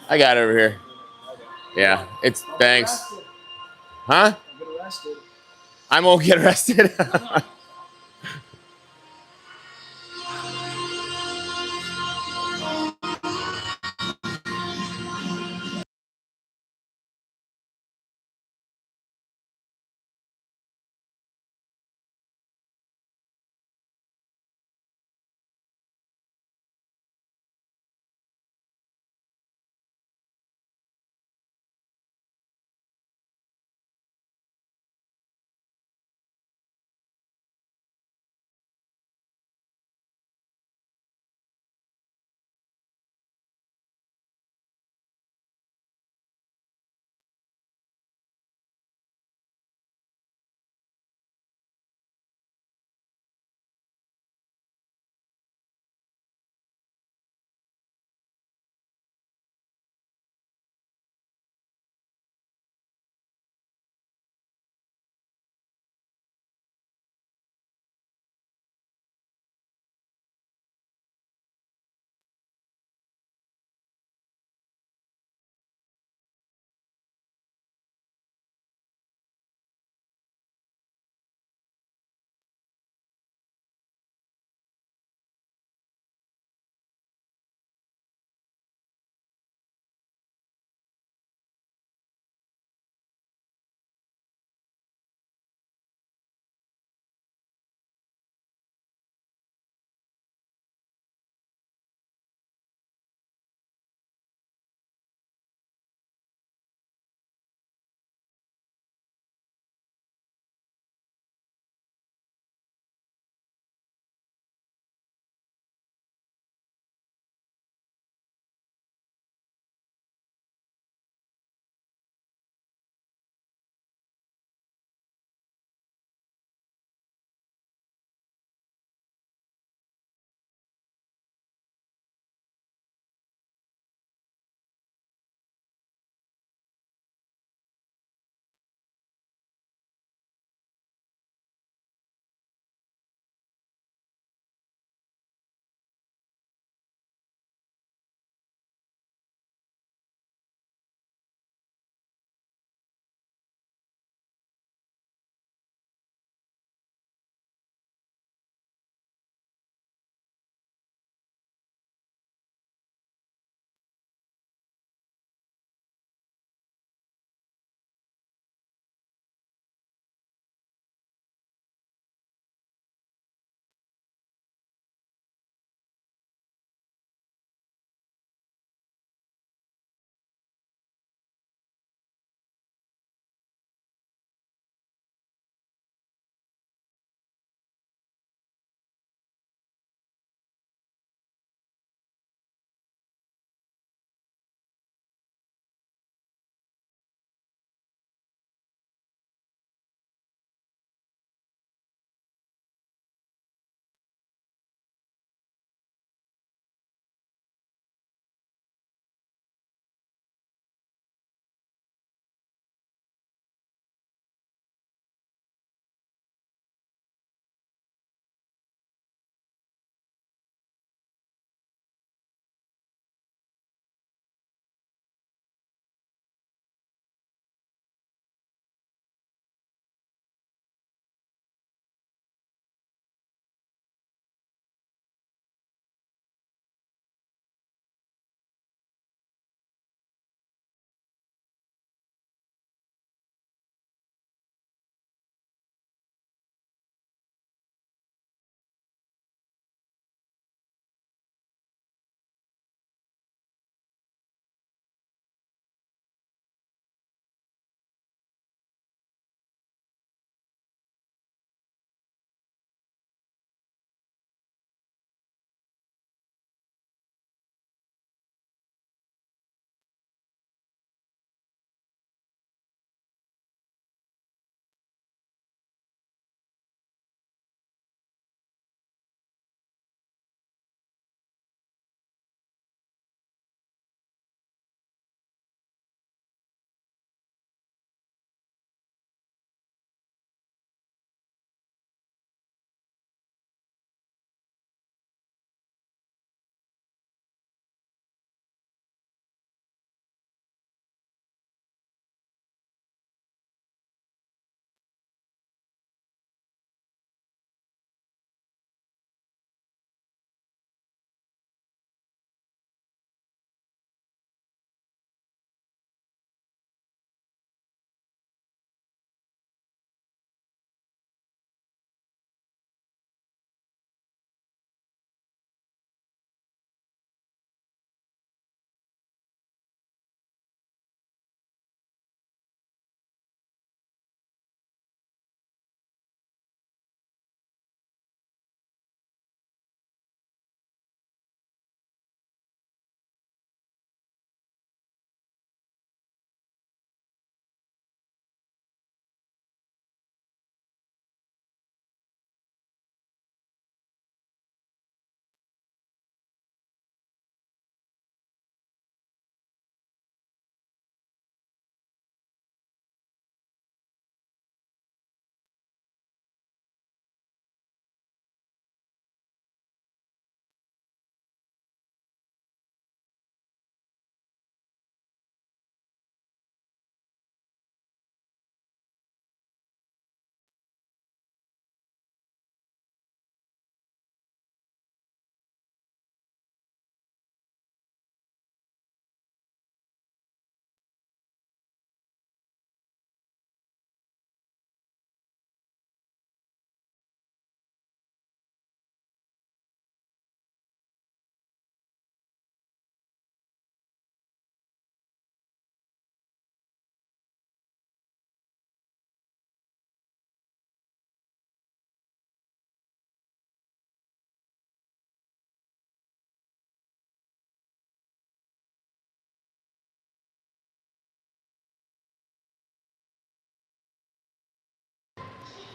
I got it over here. Yeah, it's thanks. Huh? I won't get arrested.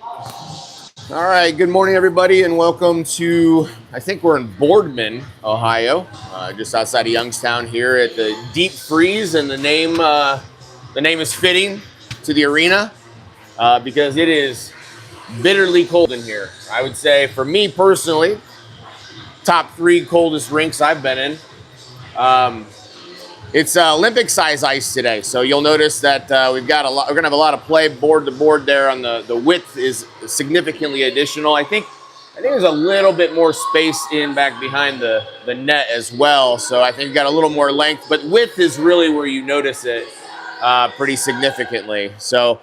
All right, good morning, everybody, and welcome to, I think we're in Boardman, Ohio, just outside of Youngstown here at the Deep Freeze, and the name is fitting to the arena because it is bitterly cold in here. I would say, for me personally, top 3 coldest rinks I've been in. It's Olympic size ice today, so you'll notice that we've got a lot. We're gonna have a lot of play board to board there. On the width is significantly additional. I think there's a little bit more space in back behind the net as well. So I think we've got a little more length, but width is really where you notice it pretty significantly. So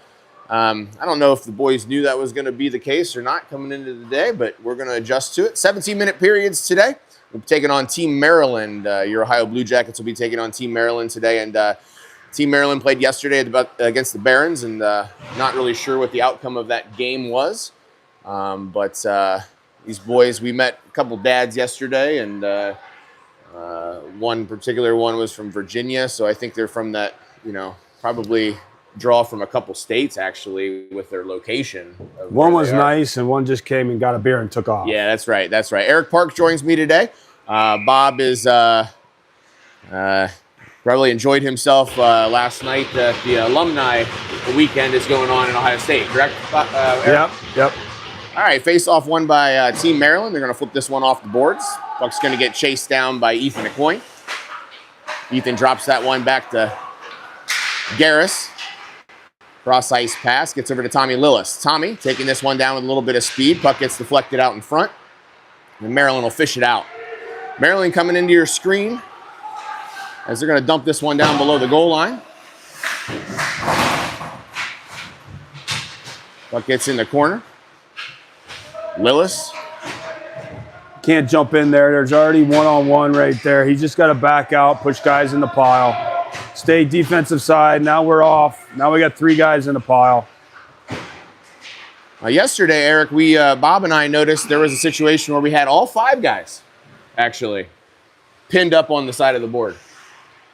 I don't know if the boys knew that was going to be the case or not coming into the day, but we're going to adjust to it. 17-minute periods today. We'll be taking on Team Maryland. Your Ohio Blue Jackets will be taking on Team Maryland today. And Team Maryland played yesterday against the Barons, and not really sure what the outcome of that game was. But these boys, we met a couple dads yesterday, and one particular one was from Virginia. So I think they're from that, probably draw from a couple states, actually, with their location. One was nice, and one just came and got a beer and took off. Yeah, that's right. That's right. Eric Park joins me today. Bob is probably enjoyed himself last night. The alumni weekend is going on in Ohio State, correct? Yep. All right, face-off won by Team Maryland. They're going to flip this one off the boards. Puck's going to get chased down by Ethan Acoin. Ethan drops that one back to Garris. Cross ice pass, gets over to Tommy Lillis. Tommy taking this one down with a little bit of speed. Puck gets deflected out in front. And Maryland will fish it out. Maryland coming into your screen as they're going to dump this one down below the goal line. Puck gets in the corner. Lillis. Can't jump in there. There's already one-on-one right there. He's just got to back out, push guys in the pile. Stay defensive side. Now we're off. Now we got 3 guys in the pile. Yesterday, Eric, Bob and I noticed there was a situation where we had all 5 guys actually pinned up on the side of the board.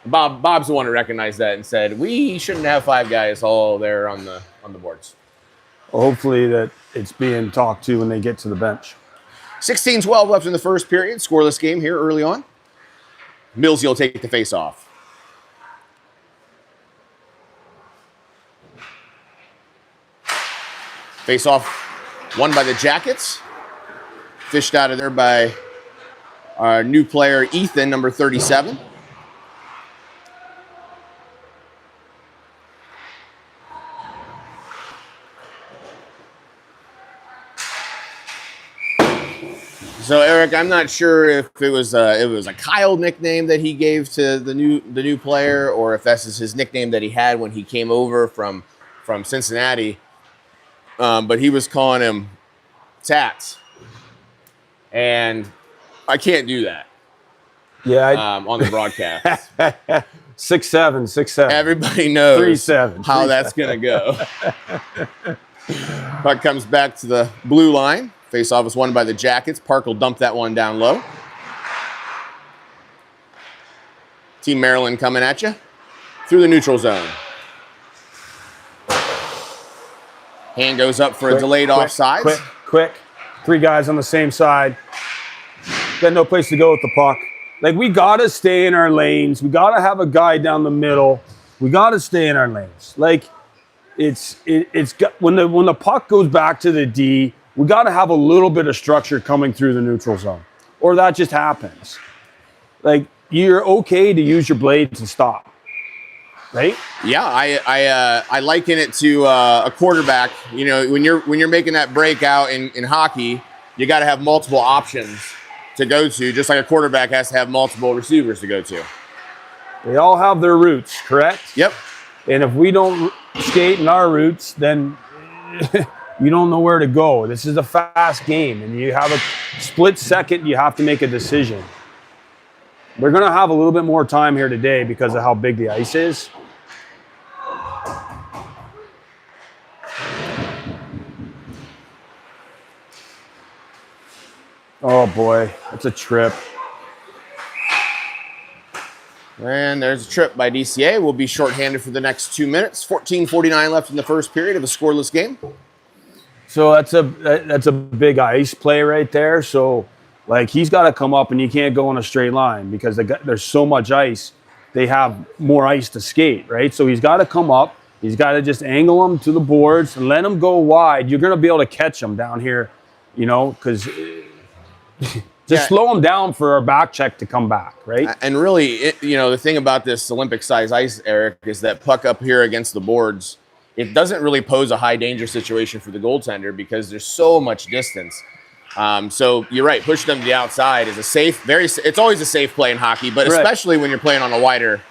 Bob's the one who recognized that and said we shouldn't have 5 guys all there on the boards. Well, hopefully that it's being talked to when they get to the bench. 16-12 left in the first period. Scoreless game here early on. Millsy will take the face-off. Face-off won by the Jackets. Fished out of there by our new player, Ethan, number 37. So Eric, I'm not sure if it was a Kyle nickname that he gave to the new player, or if this is his nickname that he had when he came over from Cincinnati. But he was calling him Tats, and I can't do that. Yeah, on the broadcast. 6'7". Everybody knows 3'7" how that's gonna go. Puck comes back to the blue line. Face-off was won by the Jackets. Park will dump that one down low. Team Maryland coming at you through the neutral zone. Hand goes up for a delayed offside. Quick. 3 guys on the same side. Got no place to go with the puck. Like, we got to stay in our lanes. We got to have a guy down the middle. We got to stay in our lanes. Like, when the puck goes back to the D, we got to have a little bit of structure coming through the neutral zone, or that just happens. Like, you're okay to use your blades and stop. Right? Yeah, I liken it to a quarterback. When you're making that breakout in hockey, you got to have multiple options to go to, just like a quarterback has to have multiple receivers to go to. They all have their routes, correct? Yep. And if we don't skate in our routes, then you don't know where to go. This is a fast game, and you have a split second. You have to make a decision. We're going to have a little bit more time here today because of how big the ice is. Oh boy, that's a trip. And there's a trip by DCA. We'll be shorthanded for the next 2 minutes. 14:49 left in the first period of a scoreless game. So that's a big ice play right there. So like he's got to come up, and you can't go in a straight line because there's so much ice. They have more ice to skate, right? So he's got to come up. He's got to just angle him to the boards and let him go wide. You're going to be able to catch him down here, you know, because just slow him down for a back check to come back, right? And really, you know, the thing about this Olympic size ice, Eric, is that puck up here against the boards, it doesn't really pose a high danger situation for the goaltender because there's so much distance. So you're right, push them to the outside is a safe, it's always a safe play in hockey, but especially when you're playing on a wider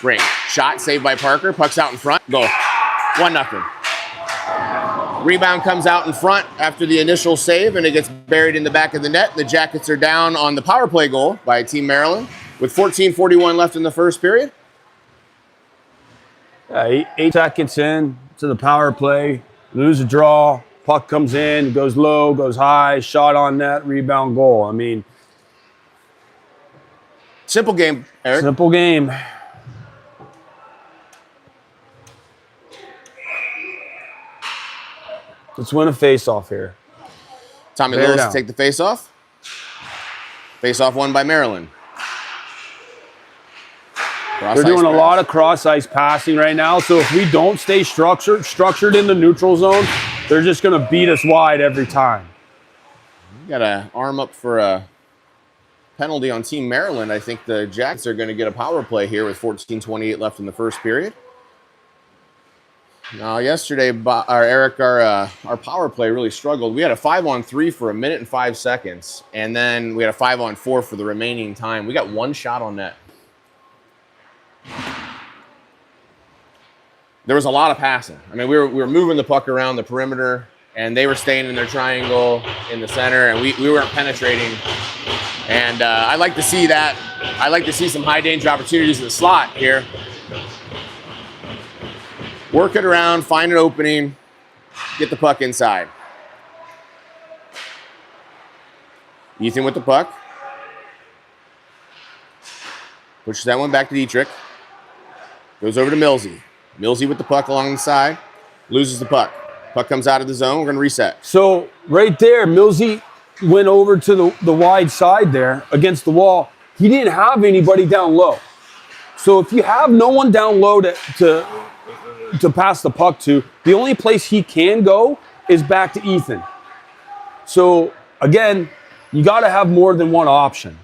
rink. Shot saved by Parker, puck's out in front, goal. 1-0. Rebound comes out in front after the initial save, and it gets buried in the back of the net. The Jackets are down on the power play goal by Team Maryland with 14:41 left in the first period. 8 seconds in to the power play, lose a draw, puck comes in, goes low, goes high, shot on net, rebound, goal. I mean, simple game, Eric. Simple game. Let's win a face-off here. Tommy Lillis to take the face-off. Face-off won by Maryland. They're doing a lot of cross-ice passing right now, so if we don't stay structured in the neutral zone, they're just going to beat us wide every time. Got an arm up for a penalty on Team Maryland. I think the Jacks are going to get a power play here with 14:28 left in the first period. Now, yesterday, Eric, our power play really struggled. We had a 5-on-3 for 1 minute and 5 seconds, and then we had a 5-on-4 for the remaining time. We got 1 shot on net. There was a lot of passing. I mean, we were moving the puck around the perimeter, and they were staying in their triangle in the center, and we weren't penetrating. And I like to see that. I like to see some high danger opportunities in the slot here. Work it around, find an opening, get the puck inside. Ethan with the puck. Pushes that one back to Dietrich. Goes over to Millsy. Millsy with the puck along the side. Loses the puck. Puck comes out of the zone. We're going to reset. So right there, Millsy went over to the wide side there against the wall. He didn't have anybody down low. So if you have no one down low to pass the puck to, the only place he can go is back to Ethan. So again, you got to have more than one option.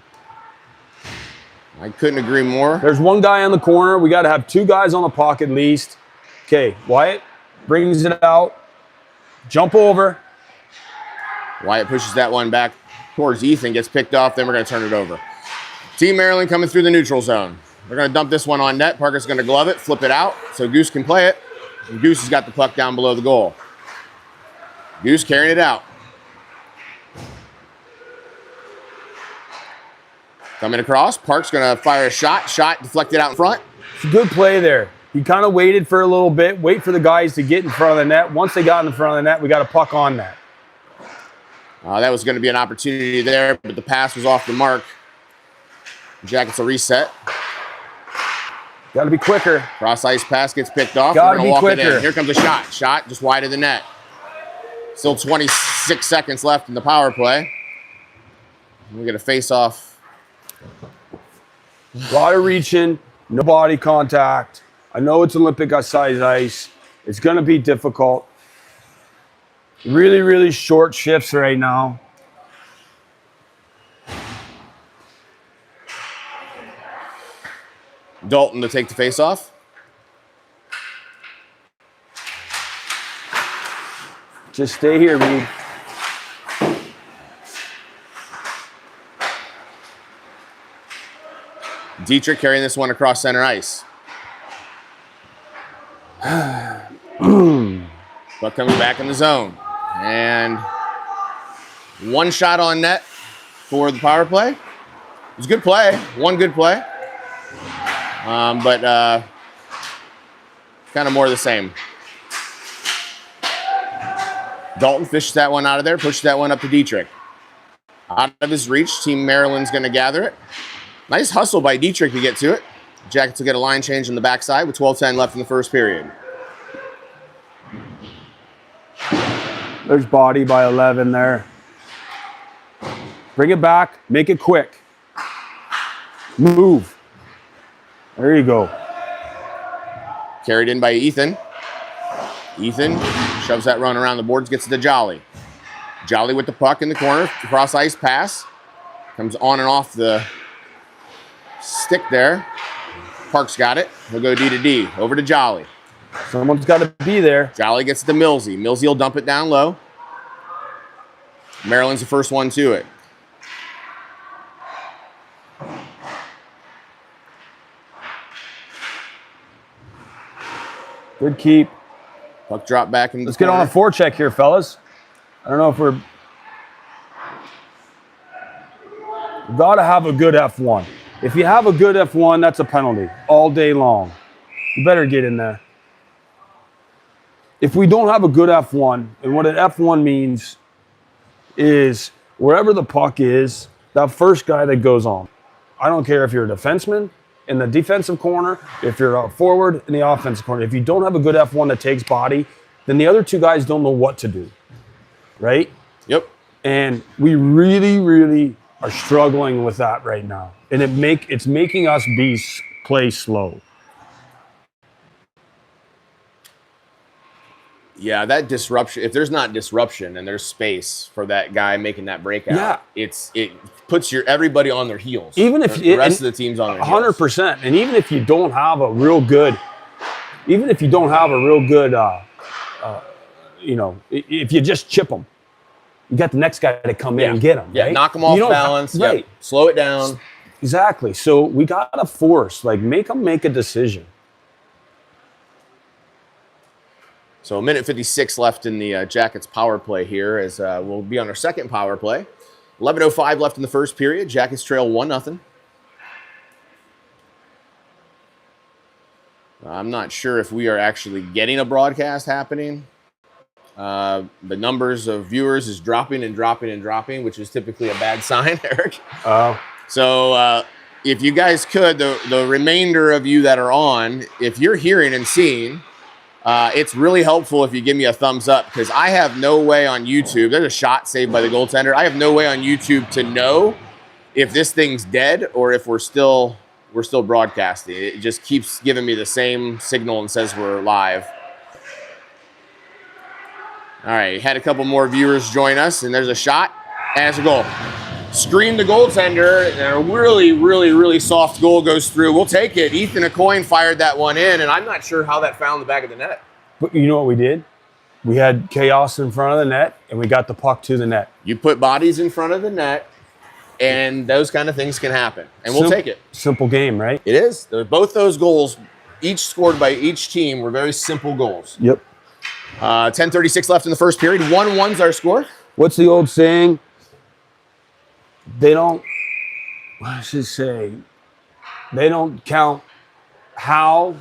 I couldn't agree more. There's one guy on the corner. We got to have 2 guys on the puck at least. Okay, Wyatt brings it out. Jump over. Wyatt pushes that one back towards Ethan, gets picked off, then we're going to turn it over. Team Maryland coming through the neutral zone. We're going to dump this one on net. Parker's going to glove it, flip it out, so Goose can play it. And Goose has got the puck down below the goal. Goose carrying it out. Coming across. Park's going to fire a shot. Shot deflected out in front. It's a good play there. He kind of waited for a little bit, wait for the guys to get in front of the net. Once they got in front of the net, we got a puck on net. That was going to be an opportunity there, but the pass was off the mark. Jackets will reset. Got to be quicker. Cross ice pass gets picked off. Got to be quicker. Here comes a shot. Shot just wide of the net. Still 26 seconds left in the power play. We get a face off. A lot of reaching, no body contact. I know it's Olympic size ice. It's going to be difficult. Really, really short shifts right now. Dalton to take the face off. Just stay here, Reed. Dietrich carrying this one across center ice. Puck comes back in the zone. And 1 shot on net for the power play. It was a good play. 1 good play. But kind of more of the same. Dalton fishes that one out of there, pushes that one up to Dietrich. Out of his reach, Team Maryland's going to gather it. Nice hustle by Dietrich to get to it. Jackets will get a line change on the backside with 12:10 left in the first period. There's body by 11 there. Bring it back. Make it quick. Move. There you go. Carried in by Ethan. Ethan shoves that run around the boards, gets it to Jolly. Jolly with the puck in the corner. Cross ice pass. Comes on and off the stick there. Park's got it. He'll go D to D. Over to Jolly. Someone's got to be there. Jolly gets it to Millsy. Millsy will dump it down low. Maryland's the first one to it. Good keep. Puck drop back in the Let's get on a forecheck here, fellas. I don't know if we've got to have a good F1. If you have a good F1, that's a penalty all day long. You better get in there. If we don't have a good F1, and what an F1 means is wherever the puck is, that first guy that goes on. I don't care if you're a defenseman in the defensive corner, if you're a forward in the offensive corner. If you don't have a good F1 that takes body, then the other two guys don't know what to do, right? Yep. And we really, really are struggling with that right now. And it's making us play slow. Yeah, that disruption. If there's not disruption and there's space for that guy making that breakout, it puts everybody on their heels. Even if the rest of the team's on their heels. 100%. And even if you don't have a real good, if you just chip them, you got the next guy to come in and get them. Yeah, right? knock them off balance. Right. Slow it down. Exactly. So we got to force, make them make a decision. So 1:56 left in the Jackets power play here as we'll be on our second power play. 11:05 left in the first period. Jackets trail 1-0. I'm not sure if we are actually getting a broadcast happening. The numbers of viewers is dropping and dropping and dropping, which is typically a bad sign, Eric. Oh. So if you guys could, the remainder of you that are on, if you're hearing and seeing, it's really helpful if you give me a thumbs up because I have no way on YouTube. There's a shot saved by the goaltender. I have no way on YouTube to know if this thing's dead or if we're still broadcasting. It just keeps giving me the same signal and says we're live. All right, had a couple more viewers join us, and there's a shot, and it's a goal. Screen the goaltender, and a really, really, really soft goal goes through. We'll take it. Ethan Acoin fired that one in, and I'm not sure how that found the back of the net. But you know what we did? We had chaos in front of the net, and we got the puck to the net. You put bodies in front of the net, and those kind of things can happen, and we'll take it. Simple game, right? It is. Both those goals, each scored by each team, were very simple goals. Yep. 10:36 left in the first period. 1-1's our score. What's the old saying? They don't, what does it say? They don't count how,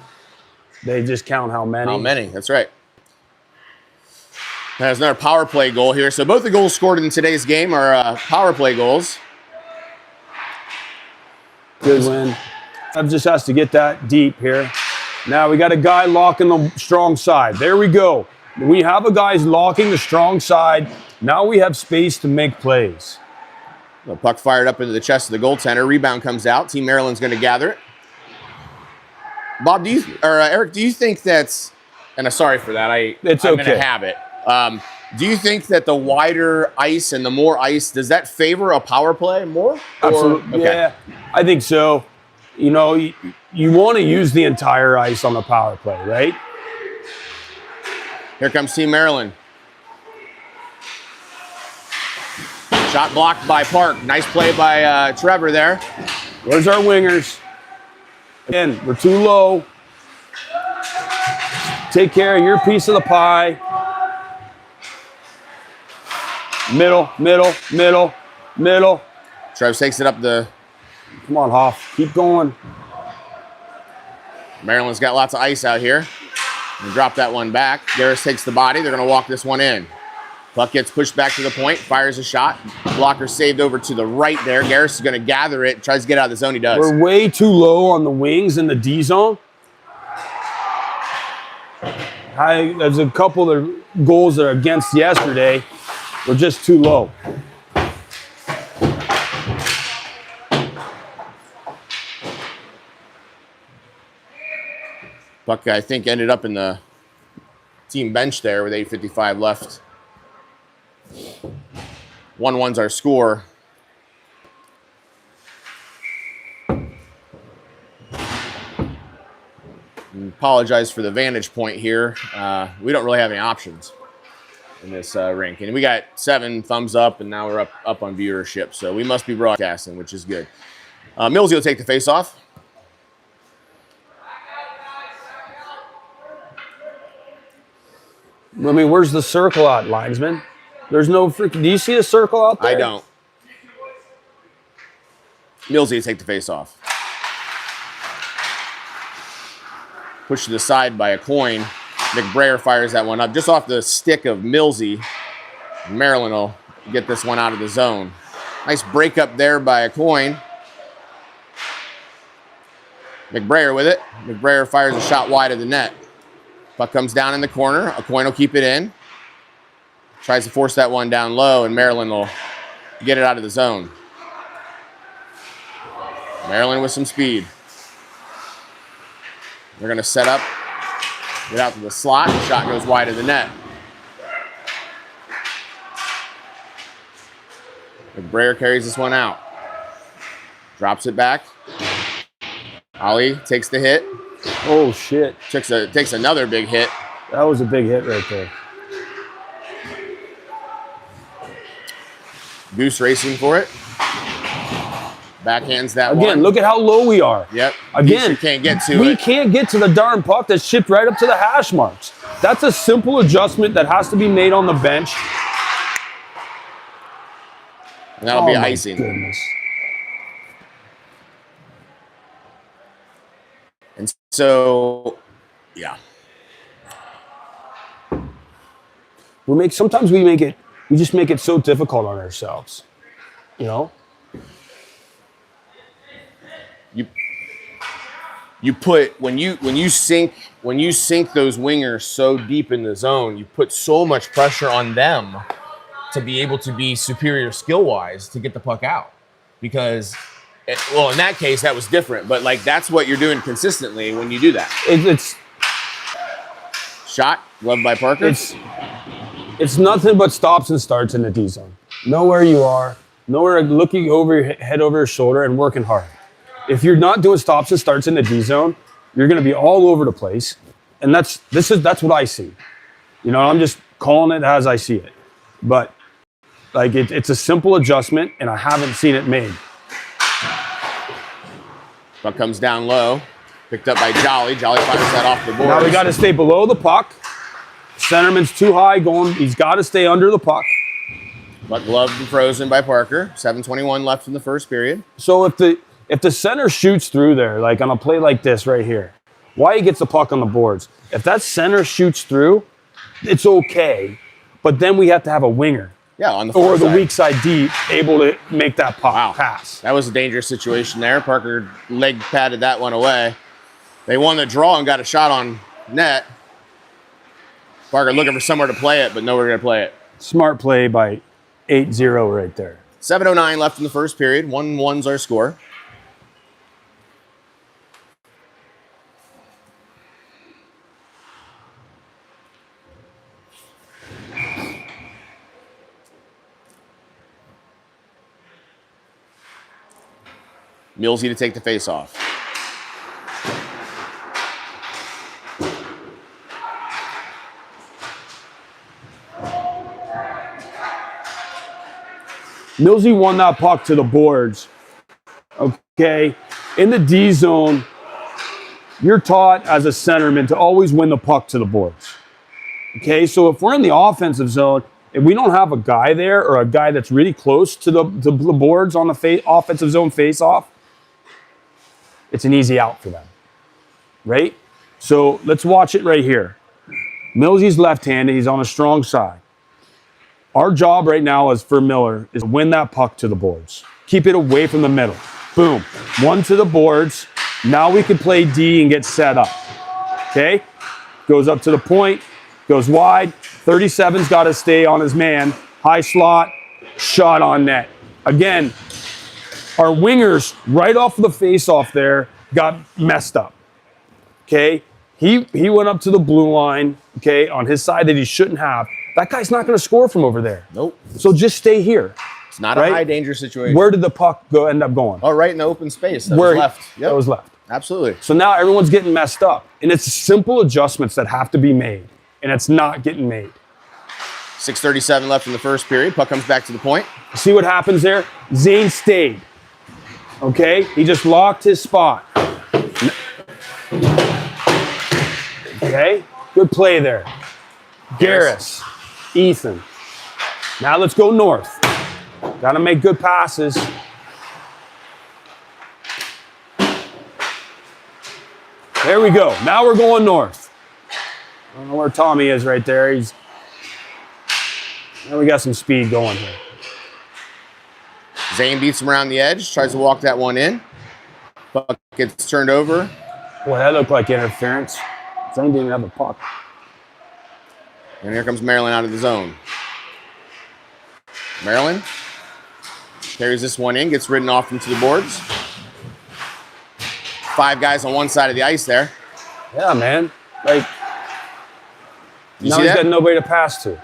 they just count how many. How many, that's right. There's another power play goal here. So both the goals scored in today's game are power play goals. Good win. I've just has to get that deep here. Now we got a guy locking the strong side. There we go. We have a guy locking the strong side. Now we have space to make plays. The puck fired up into the chest of the goaltender. Rebound comes out. Team Maryland's going to gather it. Bob, Eric, do you think that's, and I'm sorry for that. I'm going to have it. Do you think that the wider ice and the more ice, does that favor a power play more? Absolutely. Okay. Yeah, I think so. You know, you want to use the entire ice on the power play, right? Here comes Team Maryland. Shot blocked by Park. Nice play by Trevor there. Where's our wingers? Again, we're too low. Take care of your piece of the pie. Middle, middle, middle, middle. Trev takes it up the... Come on, Hoff. Keep going. Maryland's got lots of ice out here. Drop that one back. Garris takes the body. They're going to walk this one in. Puck gets pushed back to the point, fires a shot. Blocker saved over to the right there. Garris is going to gather it, tries to get out of the zone. He does. We're way too low on the wings in the D zone. There's a couple of goals that are against yesterday were just too low. Puck, I think, ended up in the team bench there with 8:55 left. 1-1's our score. Apologize for the vantage point here. We don't really have any options in this rink. And we got 7 thumbs up, and now we're up on viewership. So we must be broadcasting, which is good. Millsy will take the face-off. I mean, where's the circle at, linesman? There's no freaking... Do you see a circle out there? I don't. Millsy will take the face-off. Pushed to the side by a coin. McBrayer fires that one up just off the stick of Millsy. Maryland will get this one out of the zone. Nice break up there by a coin. McBrayer with it. McBrayer fires a shot wide of the net. Puck comes down in the corner. A coin will keep it in. Tries to force that one down low, and Maryland will get it out of the zone. Maryland with some speed. They're going to set up, get out to the slot. The shot goes wide of the net. McBrayer carries this one out. Drops it back. Ali takes the hit. Oh, shit. Takes another big hit. That was a big hit right there. Goose racing for it. Backhands that one. Again, look at how low we are. Yep. Again, Goose can't get to it. We can't get to the darn puck that's shipped right up to the hash marks. That's a simple adjustment that has to be made on the bench. And that'll be icing. Goodness. And so, yeah. Sometimes we just make it so difficult on ourselves. You know? You put when you sink those wingers so deep in the zone, you put so much pressure on them to be able to be superior skill-wise to get the puck out. Because, well, in that case, that was different. But, like, that's what you're doing consistently when you do that. It's shot, gloved by Parker. It's nothing but stops and starts in the D zone. Know where you are. Know where looking over your head over your shoulder and working hard. If you're not doing stops and starts in the D zone, you're going to be all over the place. And that's what I see. You know, I'm just calling it as I see it. But like it's a simple adjustment, and I haven't seen it made. Puck comes down low, picked up by Jolly. Jolly fires that off the board. Now we got to stay below the puck. Centerman's too high going. He's got to stay under the puck. Puck gloved and frozen by Parker. 7:21 left in the first period. So if the center shoots through there, like on a play like this right here, why he gets the puck on the boards? If that center shoots through, it's okay. But then we have to have a winger. Yeah, on the far or the side. weak side D able to make that puck pass. That was a dangerous situation there. Parker leg padded that one away. They won the draw and got a shot on net. Parker looking for somewhere to play it, but nowhere to play it. Smart play by 8-0 right there. 7:09 left in the first period. 1-1's our score. Millsy to take the face off. Millsy won that puck to the boards. Okay. In the D zone, you're taught as a centerman to always win the puck to the boards. Okay. So if we're in the offensive zone, if we don't have a guy there or a guy that's really close to the boards on the offensive zone face-off, it's an easy out for them, right? So let's watch it right here. Millsy's left-handed. He's on a strong side. Our job right now as for Miller is to win that puck to the boards. Keep it away from the middle. Boom. One to the boards. Now we can play D and get set up. Okay? goes up to the point, goes wide. 37's got to stay on his man. High slot, shot on net. Again, our wingers right off the face-off there got messed up. Okay, he went up to the blue line. Okay, on his side that he shouldn't have. That guy's not going to score from over there. Nope. So just stay here. It's not a high danger situation. Where did the puck end up going? Oh, right in the open space. That was left. Yep. That was left. Absolutely. So now everyone's getting messed up. And it's simple adjustments that have to be made. And it's not getting made. 6:37 left in the first period. Puck comes back to the point. See what happens there? Zane stayed. Okay? He just locked his spot. Okay? Good play there. Garris. Ethan. Now let's go north. Got to make good passes. There we go. Now we're going north. I don't know where Tommy is right there. Now we got some speed going here. Zane beats him around the edge, tries to walk that one in. Puck gets turned over. Boy, that looked like interference. Zane didn't even have a puck. And here comes Maryland out of the zone. Maryland carries this one in, gets ridden off into the boards. 5 guys on one side of the ice there. Yeah, man. Like, You now see he's that? got nobody to pass to.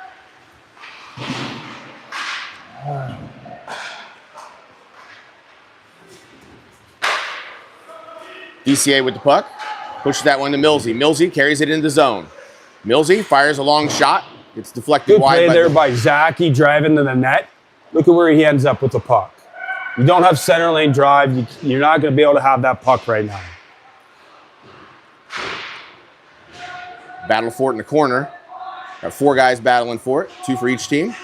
DCA with the puck. Pushes that one to Millsy. Millsy carries it into the zone. Millsy fires a long shot. It's deflected Good wide. play there by Zachy driving to the net. Look at where he ends up with the puck. You don't have center lane drive. You're not going to be able to have that puck right now. Battle for it in the corner. Got 4 guys battling for it. 2 for each team.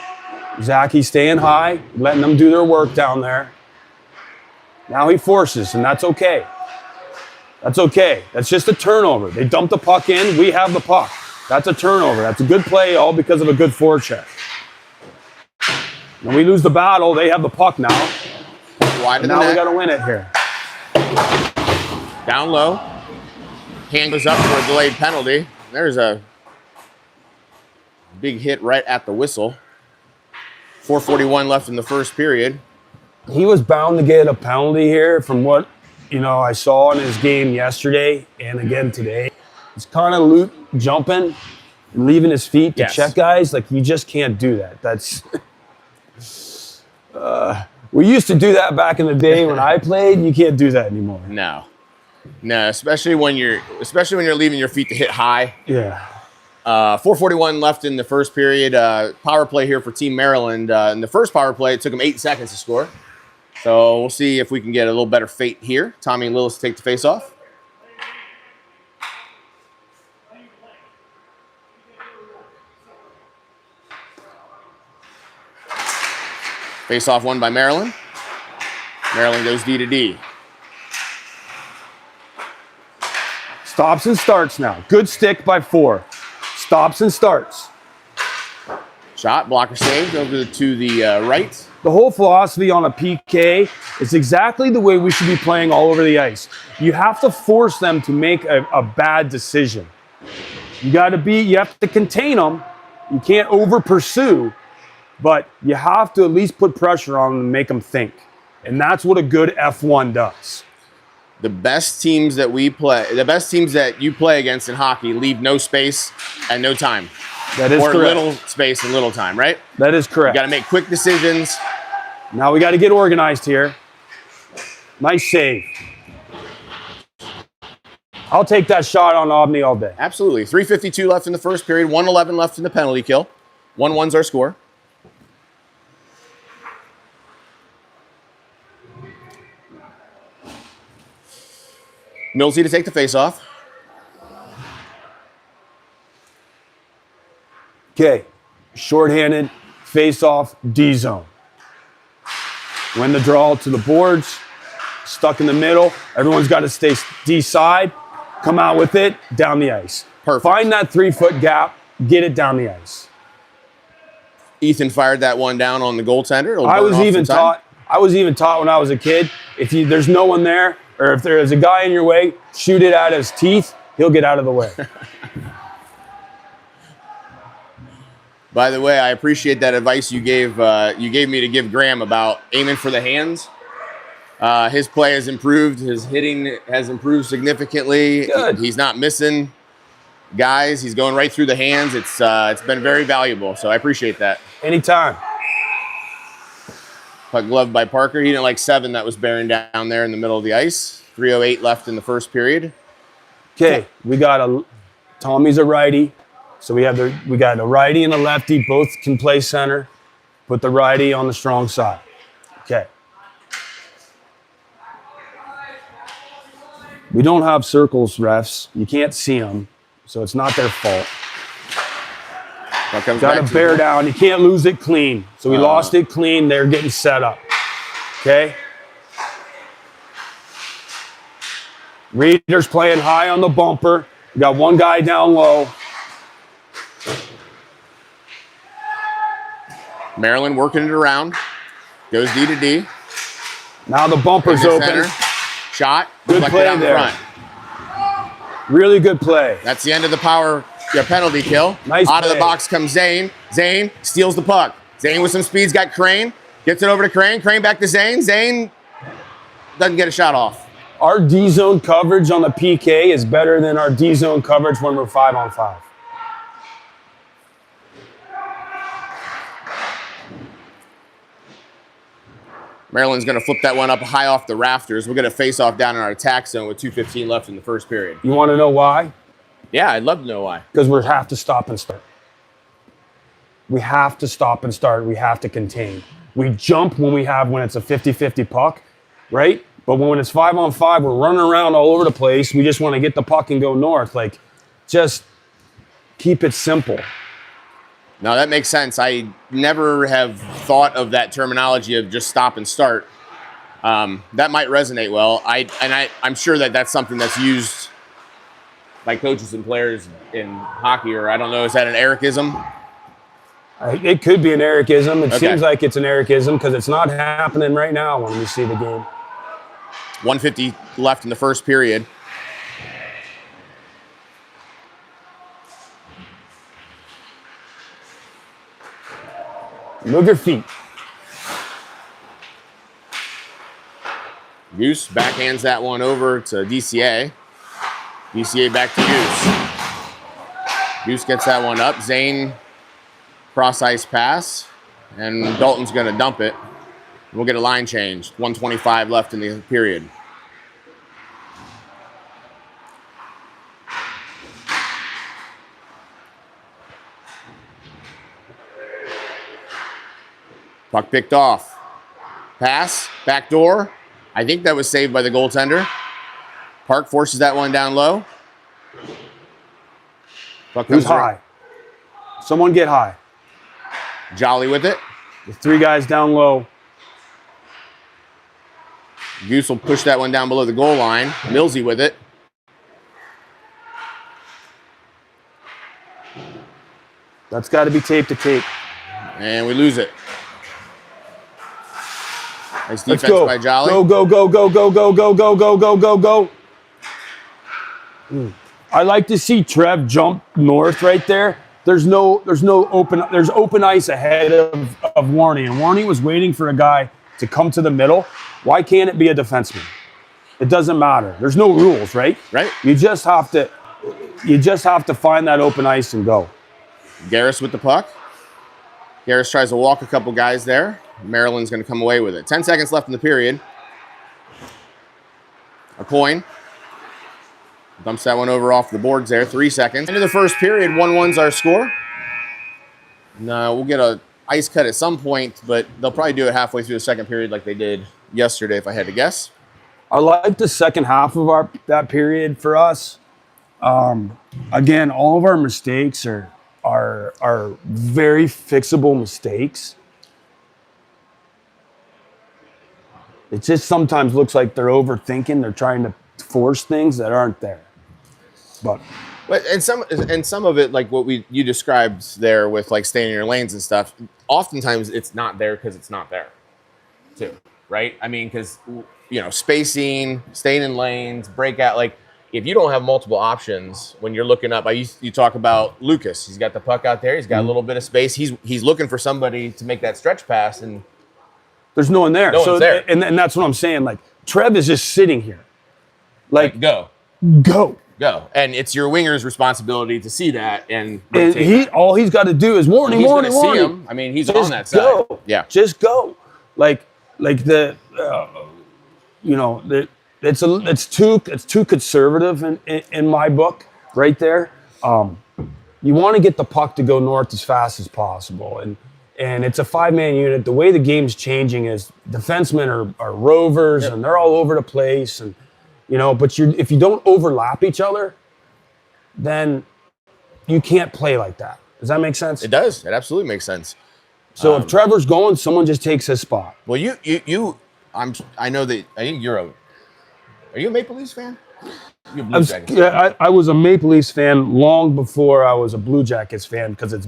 Zachy staying high, letting them do their work down there. Now he forces, and that's okay. That's okay. That's just a turnover. They dump the puck in. We have the puck. That's a turnover. That's a good play, all because of a good forecheck. When we lose the battle, they have the puck now. Wide of the Now we net. got to win it here. Down low. Hand goes up for a delayed penalty. There's a big hit right at the whistle. 4:41 left in the first period. He was bound to get a penalty here from what I saw in his game yesterday and again today. He's kind of jumping and leaving his feet to check guys. Like, you just can't do that. That's we used to do that back in the day when I played. You can't do that anymore. No, especially when you're leaving your feet to hit high. Yeah. 4:41 left in the first period. Power play here for Team Maryland. In the first power play, it took them 8 seconds to score. So we'll see if we can get a little better fate here. Tommy and Lillis take the face-off. Face-off won by Maryland. Maryland goes D to D. Stops and starts now. Good stick by 4. Stops and starts. Shot, blocker saved over to the right. The whole philosophy on a PK is exactly the way we should be playing all over the ice. You have to force them to make a bad decision. You have to contain them. You can't over pursue, but you have to at least put pressure on them and make them think. And that's what a good F1 does. The best teams that you play against in hockey leave no space and no time. That is correct. Or little space and little time, right? That is correct. You got to make quick decisions. Now we got to get organized here. Nice save. I'll take that shot on Omni all day. Absolutely. 3:52 left in the first period. 1:11 left in the penalty kill. 1-1's our score. Millsy to take the face-off. Okay, shorthanded, face-off, D-zone. Win the draw to the boards, stuck in the middle. Everyone's got to stay D-side, come out with it, down the ice. Perfect. Find that 3-foot gap, get it down the ice. Ethan fired that one down on the goaltender. I was even taught when I was a kid, if there's no one there, or if there is a guy in your way, shoot it at his teeth, he'll get out of the way. By the way, I appreciate that advice you gave me to give Graham about aiming for the hands. His play has improved. His hitting has improved significantly. Good. He's not missing guys. He's going right through the hands. It's been very valuable. So I appreciate that. Anytime. Puck glove by Parker. He didn't like 7 that was bearing down there in the middle of the ice. 3:08 left in the first period. Okay, we got Tommy's a righty. So we got a righty and a lefty. Both can play center. Put the righty on the strong side. Okay. We don't have circles, refs. You can't see them, so it's not their fault. Got to bear down. You can't lose it clean. So we lost it clean. They're getting set up. Okay? Raiders playing high on the bumper. We got one guy down low. Maryland working it around. Goes D to D. Now the bumper's open. Center. Shot. Good play out there. Front. Really good play. That's the end of the power penalty kill. Nice Out of the play. box comes Zane. Zane steals the puck. Zane with some speed's got Crane. Gets it over to Crane. Crane back to Zane. Zane doesn't get a shot off. Our D-zone coverage on the PK is better than our D-zone coverage when we're 5-on-5. Maryland's going to flip that one up high off the rafters. We're going to face off down in our attack zone with 2:15 left in the first period. You want to know why? Yeah, I'd love to know why. Because we have to stop and start. We have to stop and start. We have to contain. We jump when it's a 50-50 puck, right? But when it's 5-on-5, we're running around all over the place. We just want to get the puck and go north. Like, just keep it simple. No, that makes sense. I never have thought of that terminology of just stop and start. That might resonate well. I'm sure that that's something that's used by coaches and players in hockey, or I don't know, is that an Ericism? It could be an Ericism. It Okay. seems like it's an Ericism because it's not happening right now when we see the game. 1:50 left in the first period. Move your feet. Goose backhands that one over to DCA. DCA back to Goose. Goose gets that one up. Zane cross ice pass, and Dalton's going to dump it. We'll get a line change. 1:25 left in the period. Puck picked off. Pass, back door. I think that was saved by the goaltender. Park forces that one down low. Puck Who's comes right- high? Someone get high. Jolly with it. There's 3 guys down low. Goose will push that one down below the goal line. Millsy with it. That's got to be tape to tape. And we lose it. Nice Let's defense go. by Jolly. Go, go, go, go, go, go, go, go, go, go, go, go. I like to see Trev jump north right there. There's open ice ahead of Warney, and Warney was waiting for a guy to come to the middle. Why can't it be a defenseman? It doesn't matter. There's no rules, right? Right. You just have to find that open ice and go. Garris with the puck. Garris tries to walk a couple guys there. Maryland's going to come away with it. 10 seconds left in the period. A coin. Dumps that one over off the boards there. 3 seconds. Into the first period, 1-1's our score. No, we'll get a ice cut at some point, but they'll probably do it halfway through the second period like they did yesterday, if I had to guess. I like the second half of that period for us. Again, all of our mistakes are very fixable mistakes. It just sometimes looks like they're overthinking. They're trying to force things that aren't there. But some of it, like what you described there with like staying in your lanes and stuff, oftentimes it's not there because it's not there too, right? I mean, because, spacing, staying in lanes, breakout, like if you don't have multiple options when you're looking up, you talk about Lucas. He's got the puck out there. He's got a little bit of space. He's looking for somebody to make that stretch pass, and there's no one there. No one's there. And that's what I'm saying. Like, Trev is just sitting here. Like go. And it's your winger's responsibility to see that. And all he's got to do is morning. See him. I mean, he's just on that side. Go. Yeah. Just go. Like it's too conservative in my book right there. You want to get the puck to go north as fast as possible, and it's a 5-man unit. The way the game's changing is defensemen are rovers, and they're all over the place, and but if you don't overlap each other, then you can't play like that. Does that make sense? It does. It absolutely makes sense. So if Trevor's going, someone just takes his spot. Well, I know that I think are you a Maple Leafs fan? You're a Blue Jackets fan. I was a Maple Leafs fan long before I was a Blue Jackets fan because it's.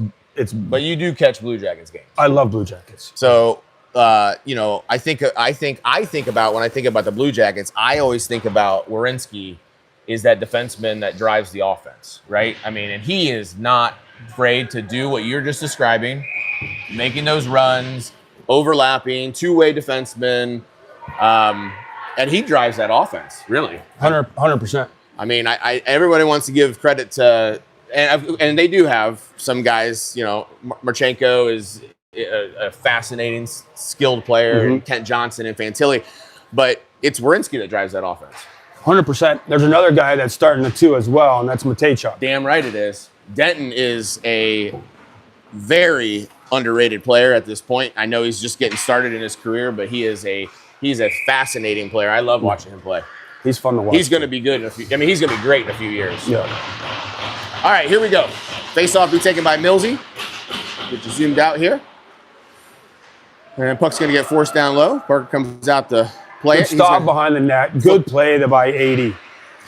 But you do catch Blue Jackets games. I love Blue Jackets. So I think about when I think about the Blue Jackets, I always think about Werenski is that defenseman that drives the offense, right? I mean, and he is not afraid to do what you're just describing, making those runs, overlapping, two-way defenseman, and he drives that offense, really. 100%. I mean, everybody wants to give credit to, and they do have some guys, Marchenko is a fascinating, skilled player, and Kent Johnson and Fantilli, but it's Werenski that drives that offense. 100%. There's another guy that's starting the two as well, and that's Matejchuk. Damn right it is. Denton is a very underrated player at this point. I know he's just getting started in his career, but he's a fascinating player. I love watching him play. He's fun to watch. He's going to be good he's going to be great in a few years. Yeah. All right, here we go. Face-off be taken by Millsy. Get you zoomed out here. And puck's going to get forced down low. Parker comes out to play it. Good stop behind the net. Good play by 80.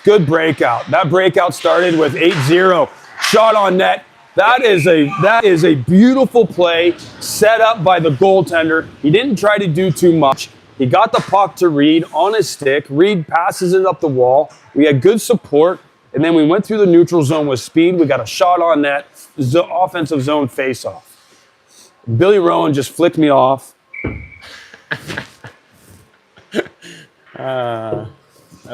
Good breakout. That breakout started with 8-0. Shot on net. That is a beautiful play set up by the goaltender. He didn't try to do too much. He got the puck to Reed on his stick. Reed passes it up the wall. We had good support. And then we went through the neutral zone with speed. We got a shot on net. Offensive zone face-off. Billy Rowan just flicked me off. At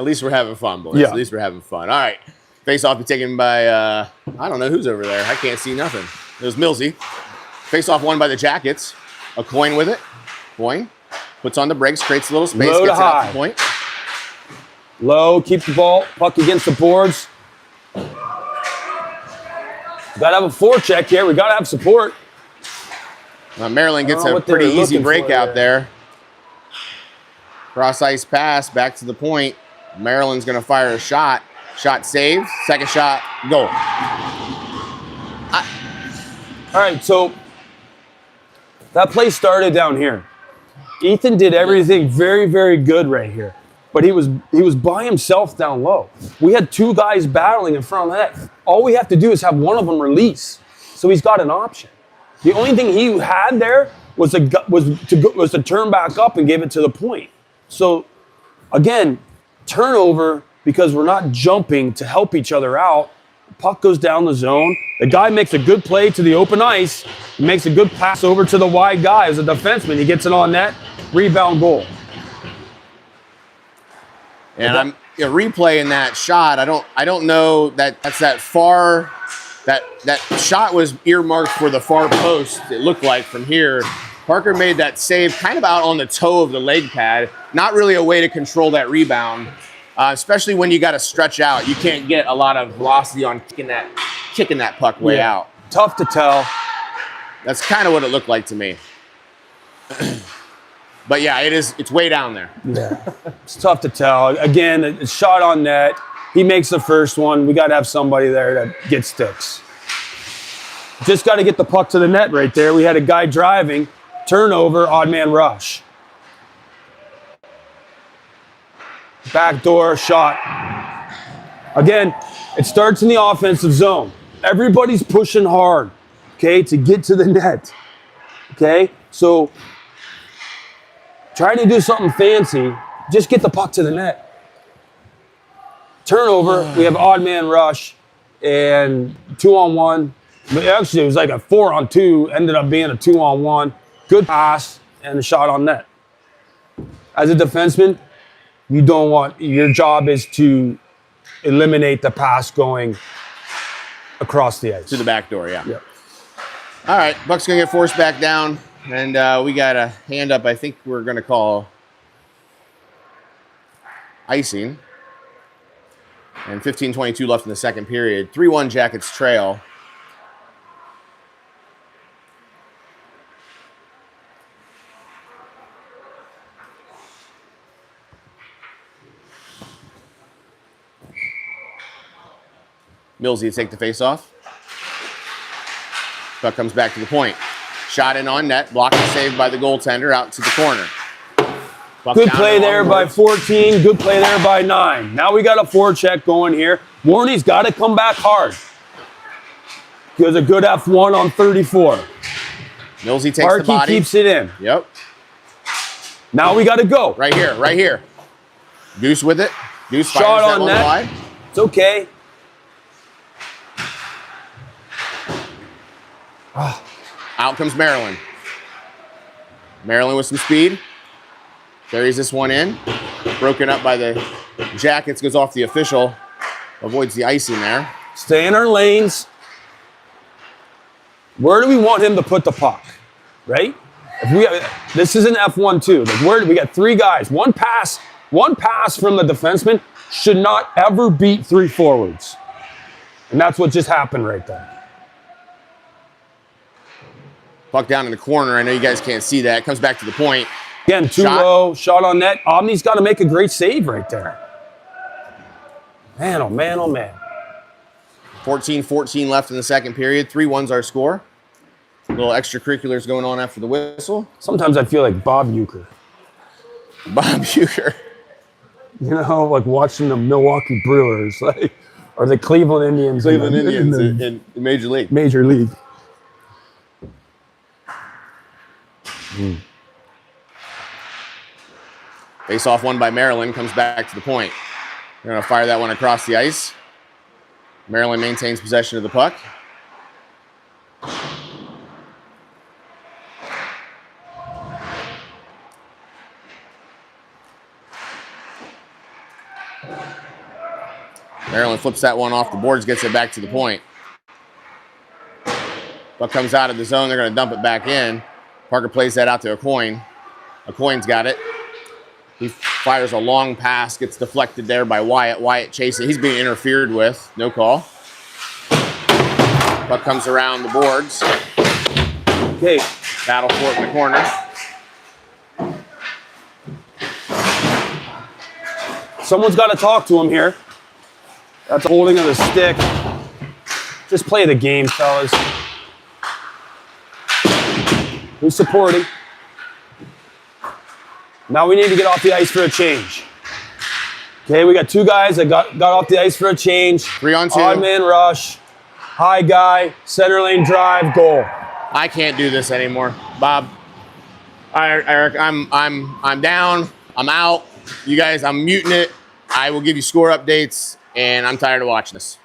least we're having fun, boys. Yeah. At least we're having fun. All right. Face-off be taken by, I don't know who's over there. I can't see nothing. It was Millsy. Face-off won by the Jackets. A coin with it. Coin. Puts on the brakes, creates a little space, Low to gets it high. out the point. Low, keep the ball, puck against the boards. Got to have a forecheck here. We got to have support. Maryland gets a pretty easy breakout there. Cross-ice pass, back to the point. Maryland's going to fire a shot. Shot saved. Second shot, goal. All right, so that play started down here. Ethan did everything very, very good right here. But he was by himself down low. We had two guys battling in front of that. All we have to do is have one of them release. So he's got an option. The only thing he had there was to turn back up and give it to the point. So, again, turnover because we're not jumping to help each other out. The puck goes down the zone. The guy makes a good play to the open ice. He makes a good pass over to the wide guy as a defenseman. He gets it on net. Rebound goal. And I'm replaying that shot. I don't know that's that far. That shot was earmarked for the far post. It looked like from here. Parker made that save kind of out on the toe of the leg pad. Not really a way to control that rebound, especially when you got to stretch out. You can't get a lot of velocity on kicking that puck way out. Tough to tell. That's kind of what it looked like to me. But yeah, it's way down there. Yeah, it's tough to tell. Again, a shot on net. He makes the first one. We got to have somebody there that gets sticks. Just got to get the puck to the net right there. We had a guy driving. Turnover, odd man rush. Backdoor shot. Again, it starts in the offensive zone. Everybody's pushing hard, okay, to get to the net. Okay? So trying to do something fancy, just get the puck to the net. turnover. We have odd man rush and 2-on-1. But actually, it was like a 4-on-2. Ended up being a 2-on-1. Good pass and a shot on net. As a defenseman, you don't want, your job is to eliminate the pass going across the ice. To the back door, yeah. Yep. All right, Buck's going to get forced back down, and we got a hand up. I think we're going to call icing. And 15:22 left in the second period. 3-1 Jackets trail. Millsy to take the face off. Buck comes back to the point. Shot in on net. Blocked and saved by the goaltender out to the corner. Buck Good play there by boards. 14. Good play there by 9. Now we got a forecheck going here. Warney's got to come back hard. Gives a good F1 on 34. Millsy takes the Parkey body. keeps it in. Yep. Now we got to go. Right here, right here. Goose with it. Goose fires Shot that on one net. wide. It's okay. Out comes Maryland. Maryland with some speed. Carries this one in. Broken up by the Jackets. Goes off the official. Avoids the icing there. Stay in our lanes. Where do we want him to put the puck? Right? If we this is an F1-2. Like where we got 3 guys. One pass from the defenseman should not ever beat 3 forwards. And that's what just happened right there. Puck down in the corner. I know you guys can't see that. Comes back to the point. Again, 2 low, shot on net. Omni's got to make a great save right there. Man, oh man, oh man. 14-14 left in the second period. 3-1's our score. Little extracurriculars going on after the whistle. Sometimes I feel like Bob Uecker. Bob Uecker. You know, like watching the Milwaukee Brewers, like, or the Cleveland Indians. Cleveland in Indians the in Major League. Major League. Face off one by Maryland. Comes back to the point. They're going to fire that one across the ice. Maryland maintains possession of the puck. Maryland flips that one off the boards, gets it back to the point. Puck comes out of the zone. They're going to dump it back in. Parker plays that out to Acoin. Acoin's got it. He fires a long pass, gets deflected there by Wyatt. Wyatt chasing. He's being interfered with. No call. Puck comes around the boards. Okay. Battle for it in the corner. Someone's got to talk to him here. That's the holding of the stick. Just play the game, fellas. Who's supporting? Now we need to get off the ice for a change. Okay, we got 2 guys that got off the ice for a change. 3-on-2. Odd man rush. High guy. Center lane drive. Goal. I can't do this anymore, Bob. Eric, I'm down. I'm out. You guys, I'm muting it. I will give you score updates, and I'm tired of watching this.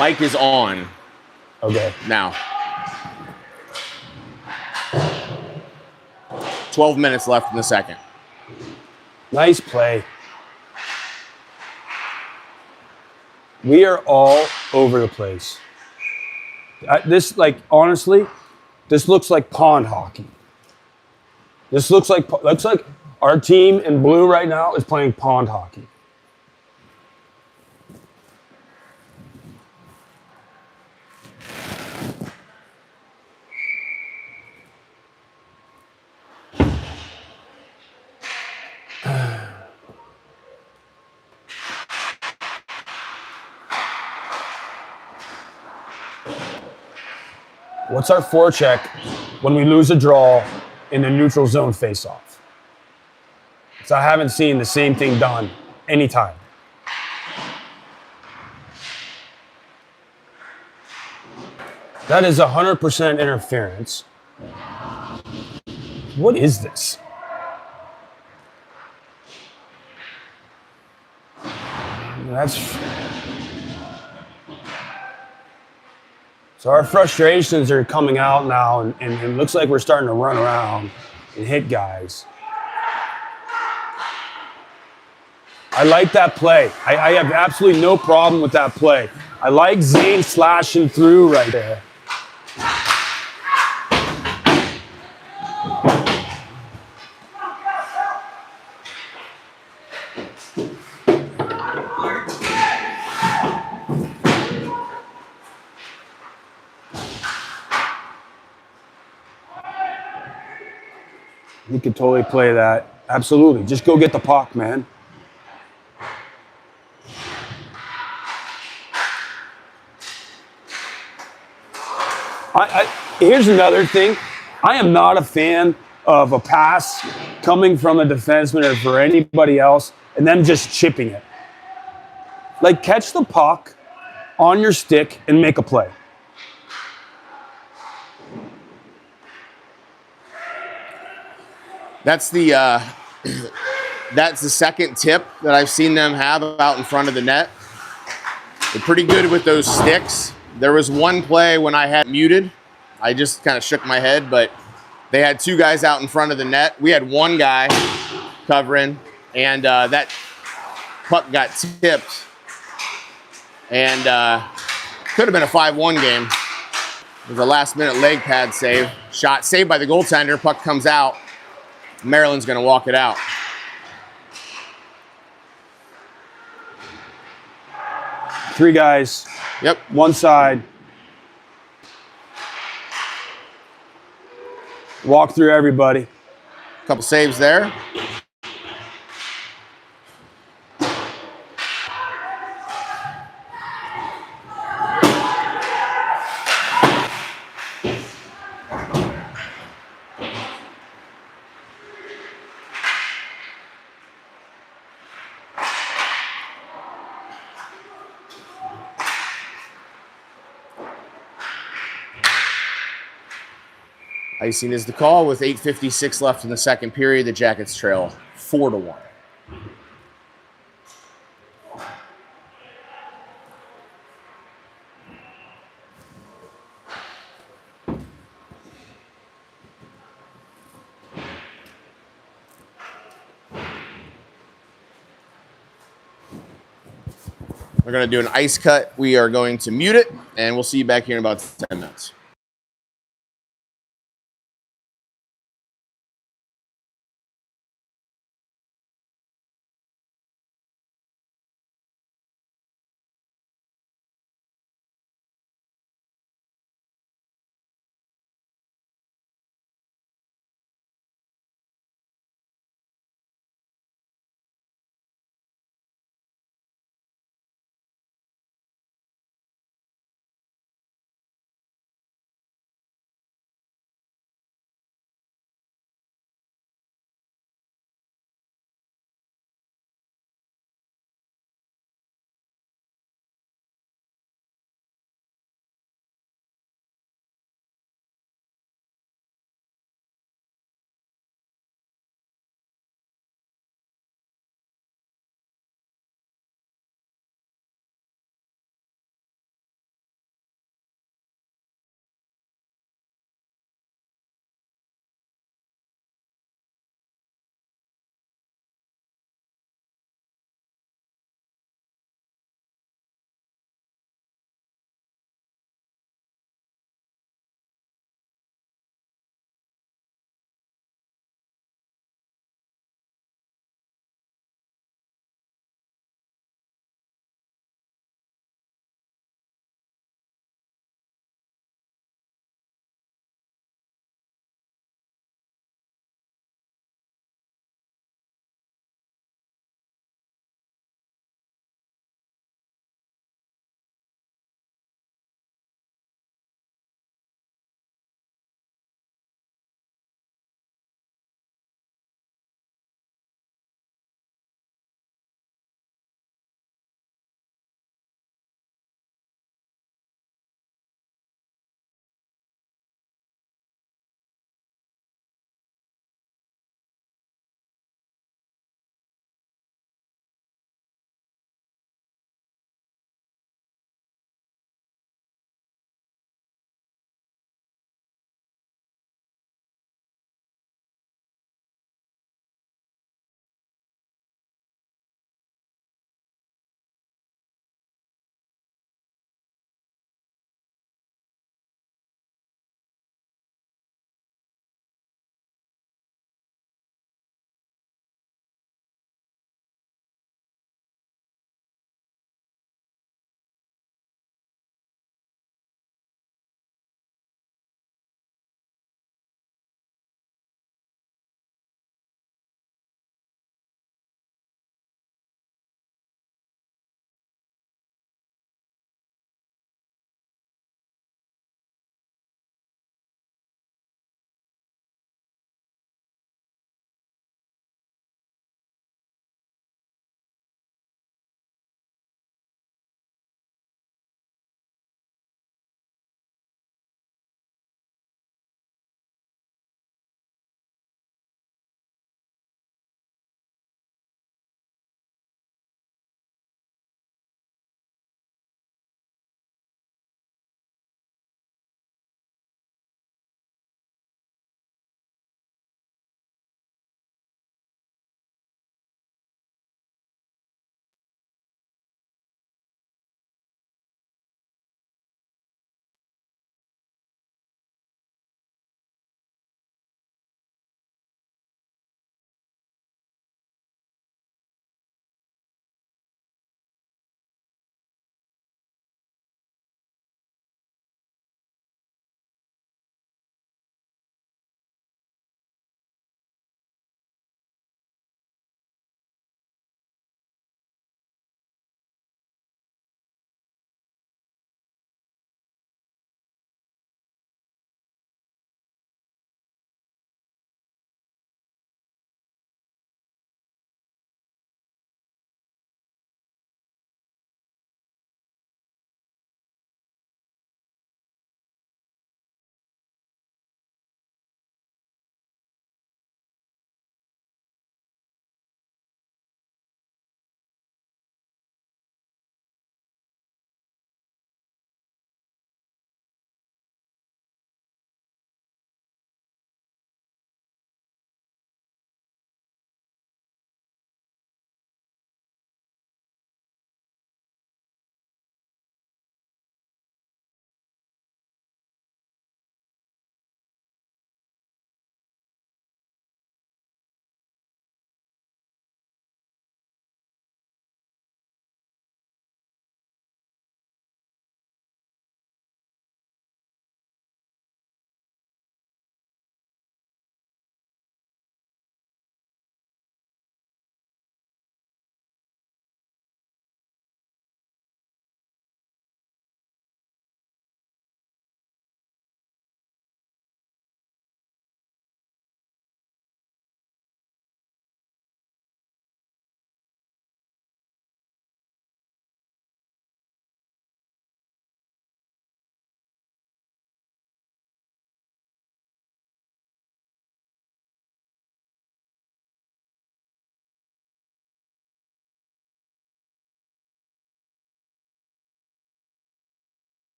Mic is on Okay. now. 12 minutes left in the second. Nice play. We are all over the place. This, like, honestly, this looks like pond hockey. This looks like our team in blue right now is playing pond hockey. What's our forecheck when we lose a draw in the neutral zone faceoff? So I haven't seen the same thing done anytime. That is 100% interference. What is this? So our frustrations are coming out now, and it looks like we're starting to run around and hit guys. I like that play. I have absolutely no problem with that play. I like Zane slashing through right there. You could totally play that. Absolutely. Just go get the puck, man. Here's another thing. I am not a fan of a pass coming from a defenseman or for anybody else and then just chipping it. Like, catch the puck on your stick and make a play. That's the second tip that I've seen them have out in front of the net. They're pretty good with those sticks. There was one play when I had muted. I just kind of shook my head, but they had two guys out in front of the net. We had one guy covering, and that puck got tipped, and could have been a 5-1 game. It was a last-minute leg pad save. Shot saved by the goaltender. Puck comes out. Maryland's going to walk it out. Three guys. Yep. One side. Walk through everybody. Couple saves there. Icing is the call with 8:56 left in the second period. The Jackets trail 4-1. We're going to do an ice cut. We are going to mute it, and we'll see you back here in about 10 minutes.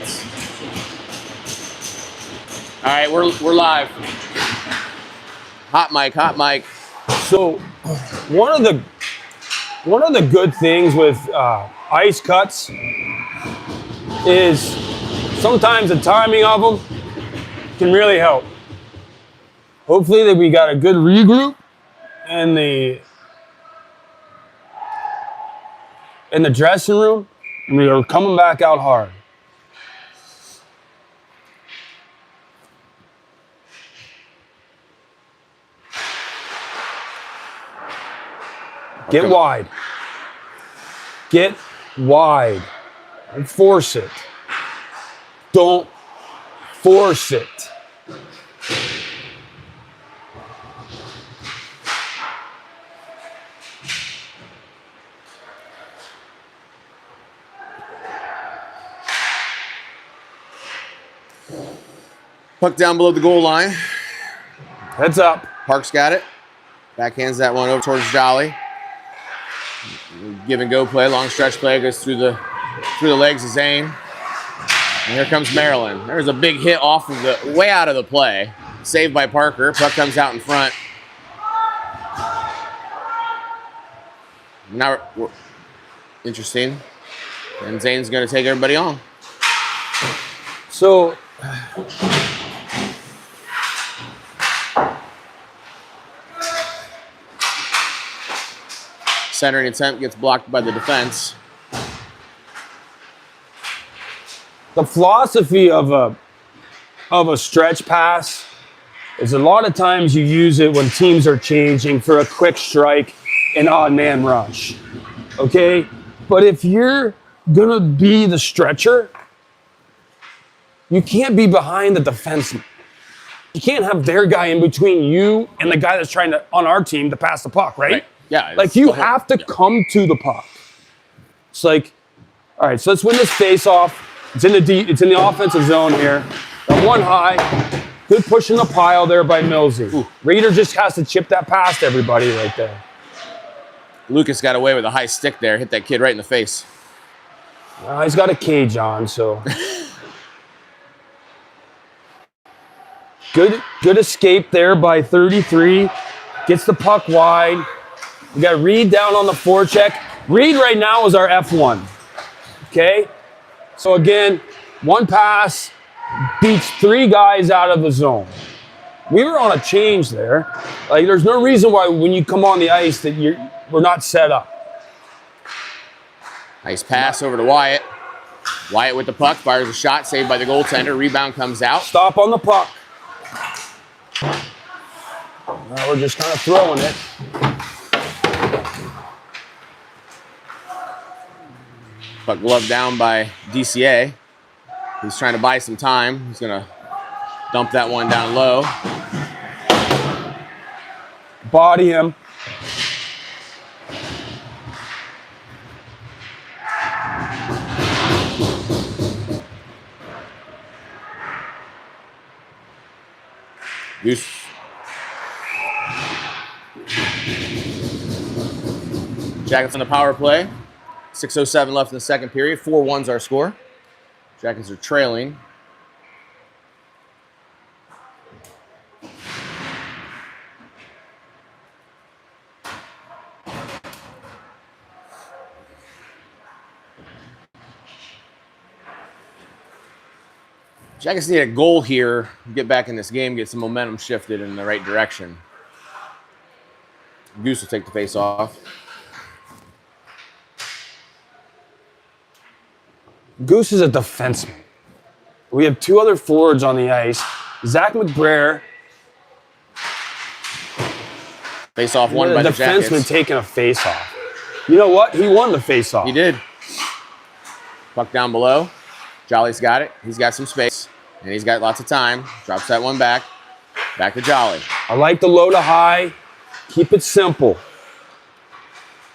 minutes. All right, we're live. Hot mic, hot mic. So one of the good things with ice cuts is sometimes the timing of them can really help. Hopefully that we got a good regroup in the dressing room, and we are coming back out hard. Get wide. Get wide. Don't force it. Don't force it. Puck down below the goal line. Heads up. Park's got it. Backhands that one over towards Jolly. Give and go play, long stretch play, goes through the legs of Zane. And here comes Maryland. There's a big hit off of the, way out of the play. Saved by Parker. Puck comes out in front. Now we're interesting. And Zane's going to take everybody on. So centering attempt gets blocked by the defense. the philosophy of a stretch pass is a lot of times you use it when teams are changing for a quick strike and odd man rush. Okay? But if you're gonna be the stretcher, you can't be behind the defenseman. You can't have their guy in between you and the guy that's trying to, on our team, to pass the puck, right? Yeah. Like you have to come to the puck. It's like, all right, so let's win this face-off. It's in the offensive zone here. Got one high. Good push in the pile there by Millsy. Reader just has to chip that past everybody right there. Lucas got away with a high stick there. Hit that kid right in the face. He's got a cage on, so. Good escape there by 33. Gets the puck wide. We got Reed down on the forecheck. Reed right now is our F1. Okay? So again, one pass beats three guys out of the zone. We were on a change there. Like, there's no reason why when you come on the ice that we're not set up. Nice pass over to Wyatt. Wyatt with the puck, fires a shot, saved by the goaltender. Rebound comes out. Stop on the puck. Now we're just kind of throwing it. Puck gloved down by DCA. He's trying to buy some time. He's going to dump that one down low. Body him. Goose. Jackets on the power play. 6:07 left in the second period. 4-1's our score. Jackets are trailing. Jackets need a goal here, get back in this game, get some momentum shifted in the right direction. Goose will take the face off. Goose is a defenseman. We have two other forwards on the ice. Zach McBrayer. Face off won by the Jackets. Defenseman taking a face off. You know what? He won the face off. He did. Puck down below. Jolly's got it. He's got some space. And he's got lots of time. Drops that one back. Back to Jolly. I like the low to high. Keep it simple.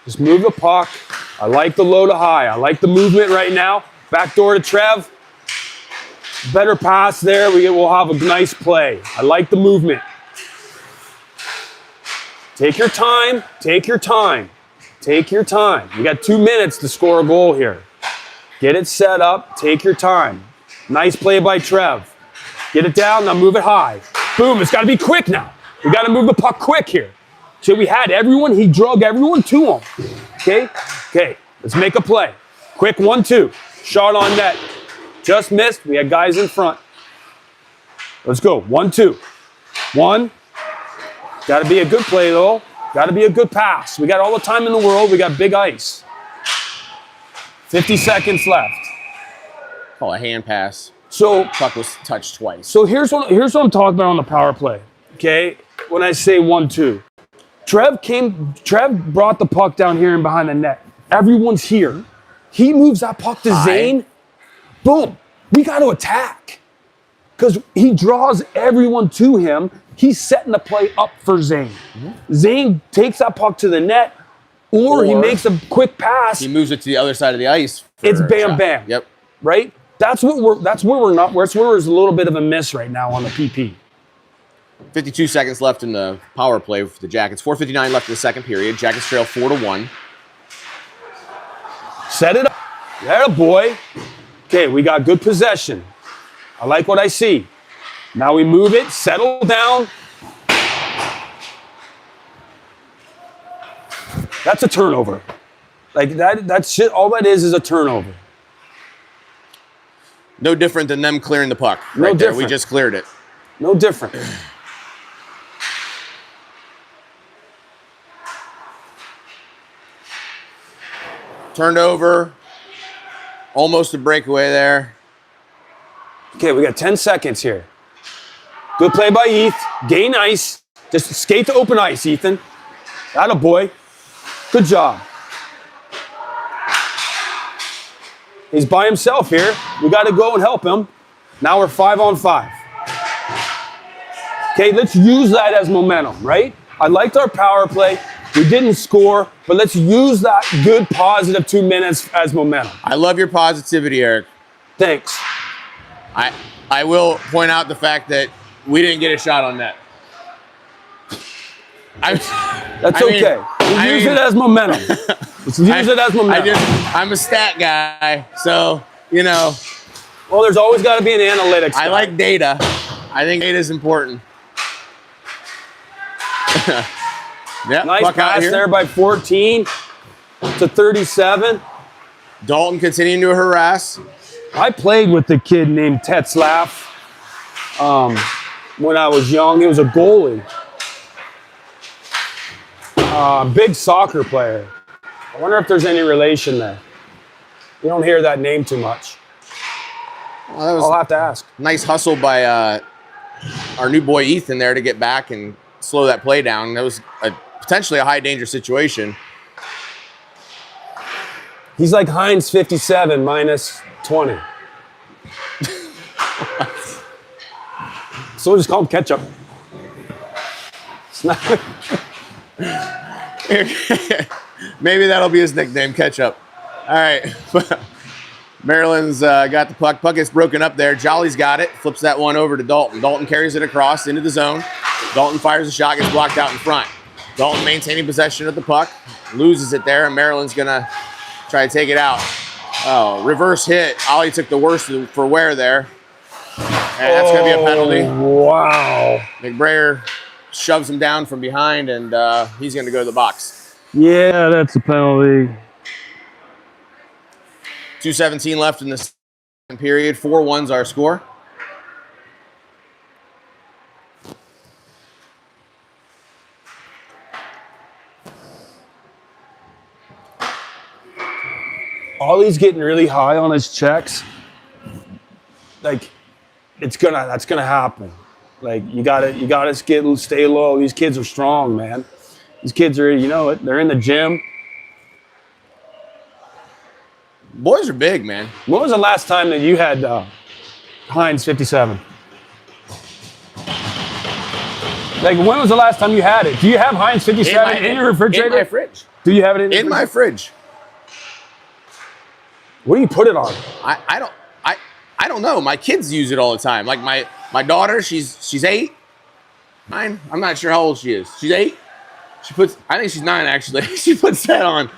Just move the puck. I like the low to high. I like the movement right now. Back door to Trev. Better pass there. We'll have a nice play. I like the movement. Take your time. Take your time. Take your time. You got 2 minutes to score a goal here. Get it set up. Take your time. Nice play by Trev. Get it down, now move it high. Boom, it's got to be quick now. We got to move the puck quick here. So we had everyone, he drug everyone to him. Okay? Okay, let's make a play. Quick 1-2. Shot on net. Just missed. We had guys in front. Let's go. 1-2. 1. Got to be a good play, though. Got to be a good pass. We got all the time in the world. We got big ice. 50 seconds left. Oh, a hand pass. So Puck was touched twice. So here's what I'm talking about on the power play. Okay? When I say 1-2. Trev brought the puck down here and behind the net. Everyone's here. He moves that puck to Zane. Boom. We got to attack. Because he draws everyone to him. He's setting the play up for Zane. Zane takes that puck to the net, or he makes a quick pass. He moves it to the other side of the ice. It's bam, bam. Yep. Right? That's where there's a little bit of a miss right now on the PP. 52 seconds left in the power play for the Jackets. 4:59 left in the second period. Jackets trail 4-1. Set it up. There, boy. Okay, we got good possession. I like what I see. Now we move it, settle down. That's a turnover. Like that shit, all that is a turnover. No different than them clearing the puck. No Right there. different. We just cleared it. No different. Turned over. Almost a breakaway there. Okay, we got 10 seconds here. Good play by Heath. Gain ice. Just skate to open ice, Ethan. Atta boy. Good job. He's by himself here. We got to go and help him. Now we're 5-on-5. Okay, let's use that as momentum, right? I liked our power play. We didn't score, but let's use that good positive 2 minutes as momentum. I love your positivity, Eric. Thanks. I will point out the fact that we didn't get a shot on net. That's okay. Use it as momentum. Let's use it as momentum. I'm a stat guy, so, you know. Well, there's always got to be an analytics guy. I like data. I think data is important. Yeah, nice pass there by 14 to 37. Dalton continuing to harass. I played with the kid named Tetzlaff when I was young. He was a goalie. Big soccer player. I wonder if there's any relation there. You don't hear that name too much. Well, I'll have to ask. Nice hustle by our new boy Ethan there to get back and slow that play down. That was potentially a high danger situation. He's like Heinz 57 minus 20. So we'll just call him ketchup. It's not. Maybe that'll be his nickname, ketchup. All right. Maryland's got the puck. Puck gets broken up there. Jolly's got it. Flips that one over to Dalton. Dalton carries it across into the zone. Dalton fires a shot, gets blocked out in front. Dalton maintaining possession of the puck. Loses it there, and Maryland's going to try to take it out. Oh, reverse hit. Ollie took the worst for wear there. And that's going to be a penalty. Wow. McBrayer shoves him down from behind, and he's going to go to the box. Yeah, that's a penalty. 2:17 left in the second period. 4-1's our score. Ollie's getting really high on his checks. Like, that's gonna happen. Like, you gotta stay low. These kids are strong, man. These kids are, you know it. They're in the gym. Boys are big, man. When was the last time that you had Heinz 57? Like, when was the last time you had it? Do you have Heinz 57 in your refrigerator? In my fridge. Do you have it in my fridge? What do you put it on? I don't know. My kids use it all the time. Like my daughter, she's 8. Mine, I'm not sure how old she is. She's 8. I think she's 9 actually. She puts that on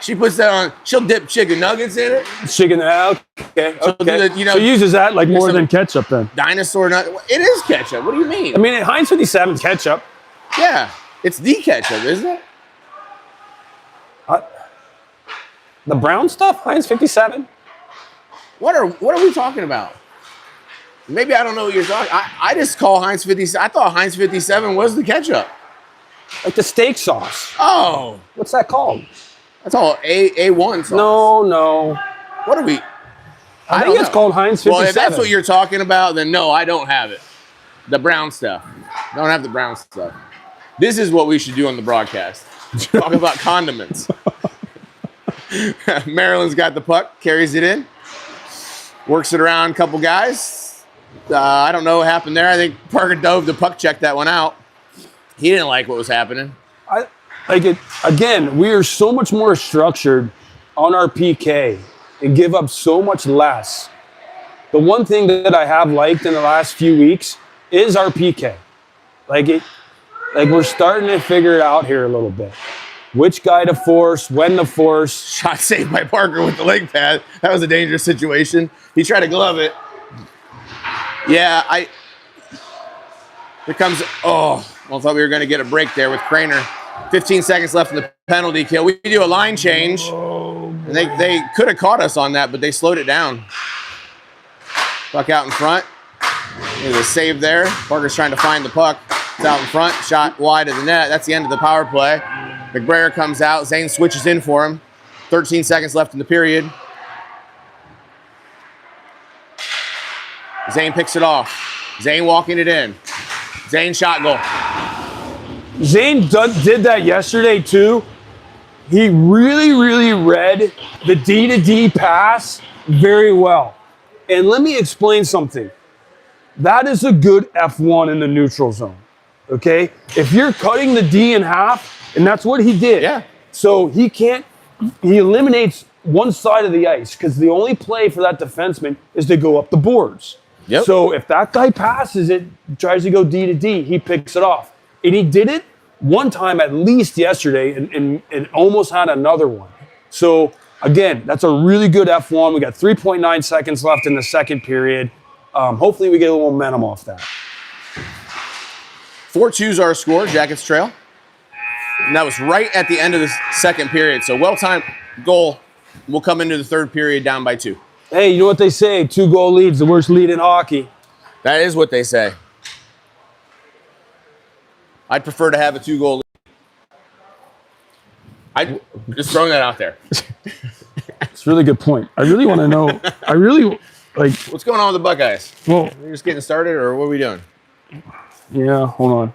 She puts that on. She'll dip chicken nuggets in it. Chicken. Okay. Do Okay. the, you know, so uses that like more some than ketchup then. Dinosaur nut. It is ketchup. What do you mean? I mean, Heinz 57 ketchup. Yeah, it's the ketchup, isn't it? The brown stuff, Heinz 57. What are we talking about? Maybe I don't know what you're talking. I just call Heinz 57. I thought Heinz 57 was the ketchup. Like the steak sauce. Oh, What's that called? that's all A1 sauce. No. What are we? I think it's called Heinz 57. Well, if that's what you're talking about, then no, I don't have it. The brown stuff. I don't have the brown stuff. This is what we should do on the broadcast. Talk about condiments. Maryland's got the puck, carries it in, works it around a couple guys. I don't know what happened there. I think Parker dove the puck, checked that one out. He didn't like what was happening. Again, we are so much more structured on our PK and give up so much less. The one thing that I have liked in the last few weeks is our PK. Like we're starting to figure it out here a little bit. Which guy to force, when to force. Shot saved by Parker with the leg pad. That was a dangerous situation. He tried to glove it. Yeah, here comes, I thought we were going to get a break there with Craner. 15 seconds left in the penalty kill. We do a line change. And they could have caught us on that, but they slowed it down. Puck out in front. There's a save there. Parker's trying to find the puck. It's out in front. Shot wide of the net. That's the end of the power play. McBrayer comes out. Zane switches in for him. 13 seconds left in the period. Zane picks it off. Zane walking it in. Zane shot goal. Zane did that yesterday too. He really, really read the D-to-D pass very well. And let me explain something. That is a good F1 in the neutral zone, okay? If you're cutting the D in half, and that's what he did. Yeah. So he eliminates one side of the ice because the only play for that defenseman is to go up the boards. Yep. So if that guy passes it, tries to go D to D, he picks it off. And he did it one time at least yesterday and almost had another one. So again, that's a really good F1. We got 3.9 seconds left in the second period. Hopefully we get a little momentum off that. 4-2's our score, Jackets trail. And that was right at the end of the second period. So well-timed goal. We'll come into the third period down by 2. Hey, you know what they say? 2-goal lead's the worst lead in hockey. That is what they say. I'd prefer to have a 2-goal lead. I'm just throwing that out there. It's a really good point. I really want to know. What's going on with the Buckeyes? Well, We're just getting started, or what are we doing? yeah, hold on.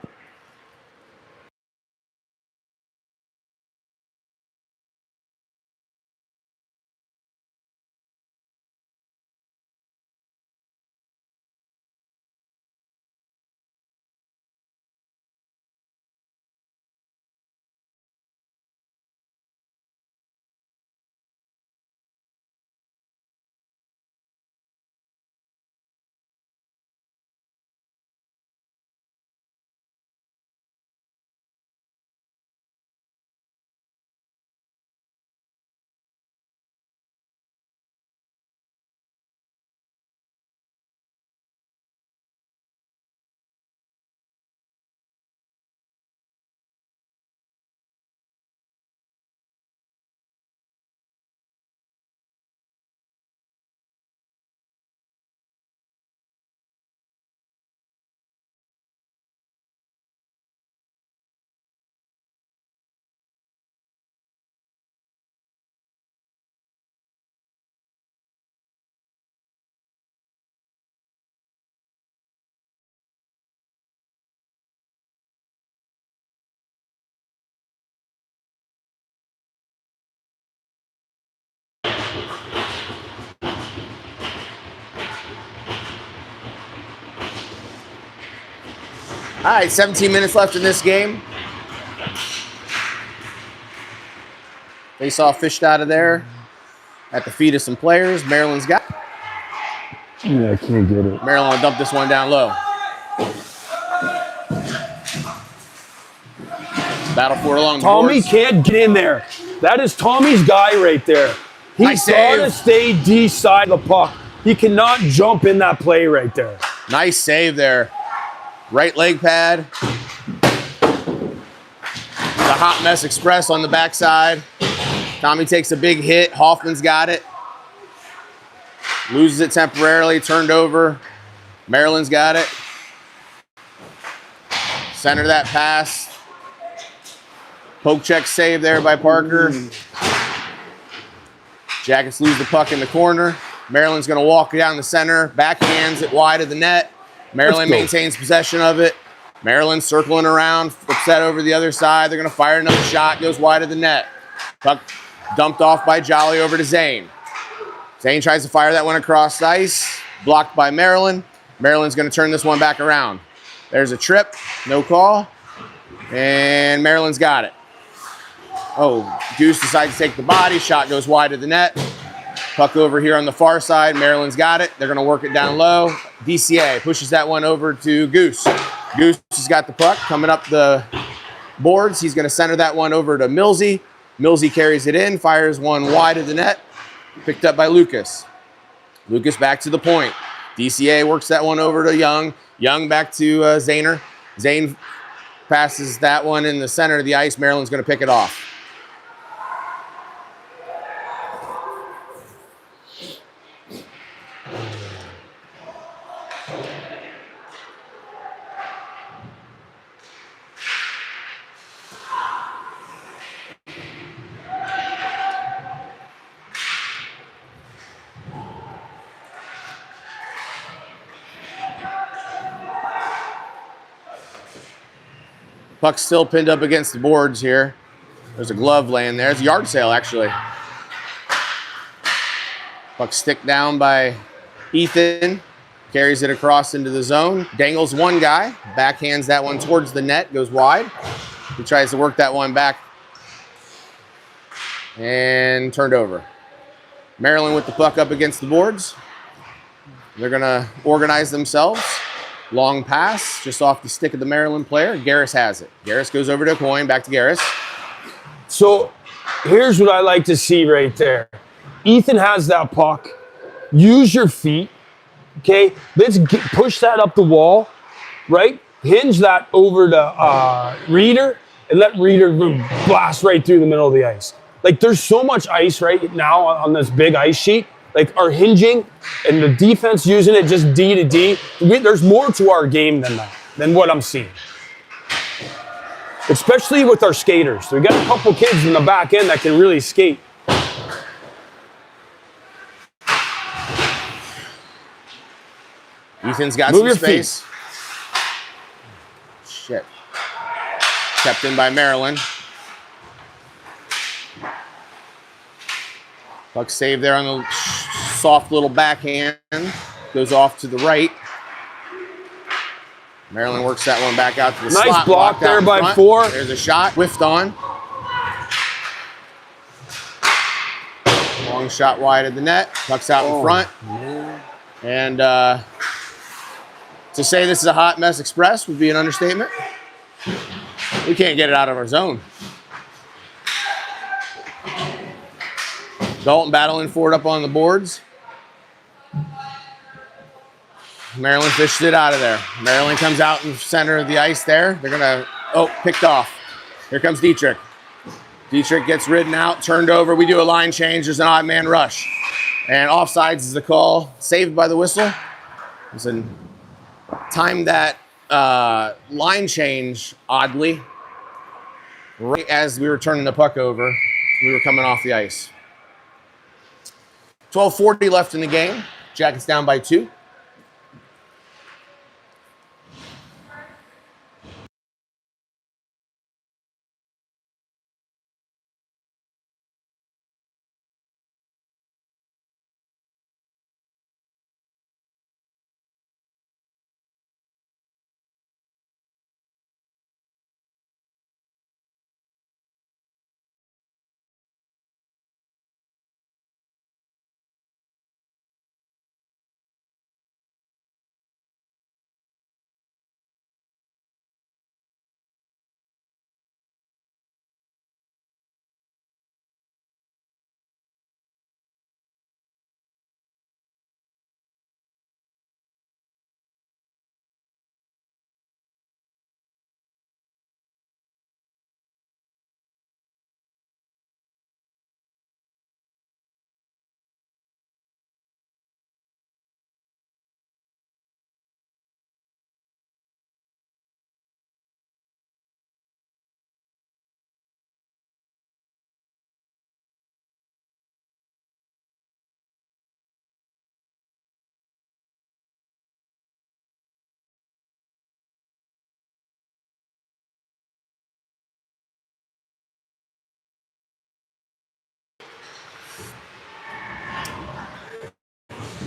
All right, 17 minutes left in this game. Face-off fished out of there at the feet of some players. Maryland's got. Yeah, I can't get it. Maryland will dump this one down low. Battle for it along the Tommy boards. can't get in there. That is Tommy's guy right there. He's Nice got to save. stay D side of the puck. He cannot jump in that play right there. Nice save there. Right leg pad. The hot mess express on the backside. Tommy takes a big hit. Hoffman's got it. Loses it temporarily. Turned over. Maryland's got it. Center that pass. Poke check save there by Parker. Jackets lose the puck in the corner. Maryland's going to walk down the center. Backhands it wide of the net. Maryland maintains possession of it. Maryland circling around. Flips that over the other side. They're going to fire another shot. Goes wide of the net. Puck dumped off by Jolly over to Zane. Zane tries to fire that one across ice. Blocked by Maryland. Maryland's going to turn this one back around. There's a trip. No call. And Maryland's got it. Oh, Goose decides to take the body. Shot goes wide of the net. Puck over here on the far side. Maryland's got it. They're going to work it down low. DCA pushes that one over to Goose. Goose has got the puck coming up the boards. He's going to center that one over to Millsy. Millsy carries it in, fires one wide of the net. Picked up by Lucas. Lucas back to the point. DCA works that one over to Young. Young back to Zahner. Zane passes that one in the center of the ice. Maryland's going to pick it off. Puck's still pinned up against the boards here. There's a glove laying there. It's a yard sale, actually. Puck stick down by Ethan. Carries it across into the zone. Dangles one guy. Backhands that one towards the net. Goes wide. He tries to work that one back. And turned over. Maryland with the puck up against the boards. They're going to organize themselves. Long pass, just off the stick of the Maryland player. Garris has it. Garris goes over to Coyne, back to Garris. So here's what I like to see right there. Ethan has that puck. Use your feet, okay? Let's push that up the wall, right? Hinge that over to Reeder and let Reeder blast right through the middle of the ice. Like, there's so much ice right now on this big ice sheet. Like, our hinging and the defense using it just D to D. There's more to our game than that, than what I'm seeing. Especially with our skaters. We got a couple kids in the back end that can really skate. Ethan's got Move some space. Shit. Kept in by Maryland. Puck save there on the soft little backhand. Goes off to the right. Maryland works that one back out to the slot. Nice block there by Four. There's a shot. Whiffed on. Long shot wide of the net. Puck's out in front. Man. And to say this is a hot mess express would be an understatement. We can't get it out of our zone. Dalton battling for it up on the boards. Maryland fished it out of there. Maryland comes out in the center of the ice there. They're going to, picked off. Here comes Dietrich. Dietrich gets ridden out, turned over. We do a line change. There's an odd man rush. And offsides is the call. Saved by the whistle. Listen, timed that line change oddly. Right as we were turning the puck over, we were coming off the ice. 12:40 left in the game. Jackets down by 2.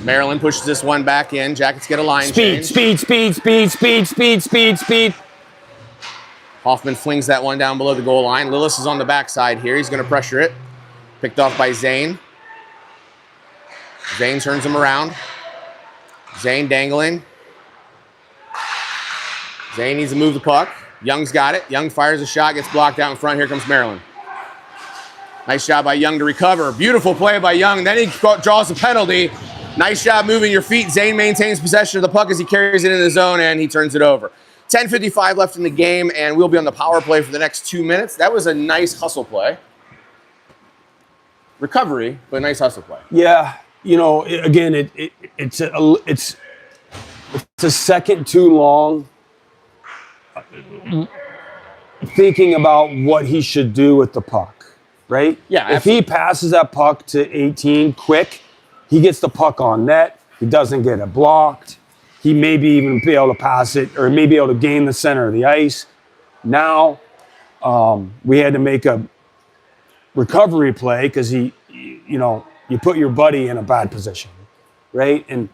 Maryland pushes this one back in. Jackets get a line change. Speed. Hoffman flings that one down below the goal line. Lillis is on the backside here. He's going to pressure it. Picked off by Zane. Zane turns him around. Zane dangling. Zane needs to move the puck. Young's got it. Young fires a shot, gets blocked out in front. Here comes Maryland. Nice job by Young to recover. Beautiful play by Young. Then he draws a penalty. Nice job moving your feet. Zane maintains possession of the puck as he carries it in the zone, and he turns it over. 10:55 left in the game, and we'll be on the power play for the next 2 minutes. That was a nice hustle play. Recovery, but a nice hustle play. Yeah, you know, again, it's a second too long thinking about what he should do with the puck, right? Yeah, if he passes that puck to 18 quick, he gets the puck on net. He doesn't get it blocked. He maybe even be able to pass it or maybe able to gain the center of the ice. Now, we had to make a recovery play because you put your buddy in a bad position, right? And,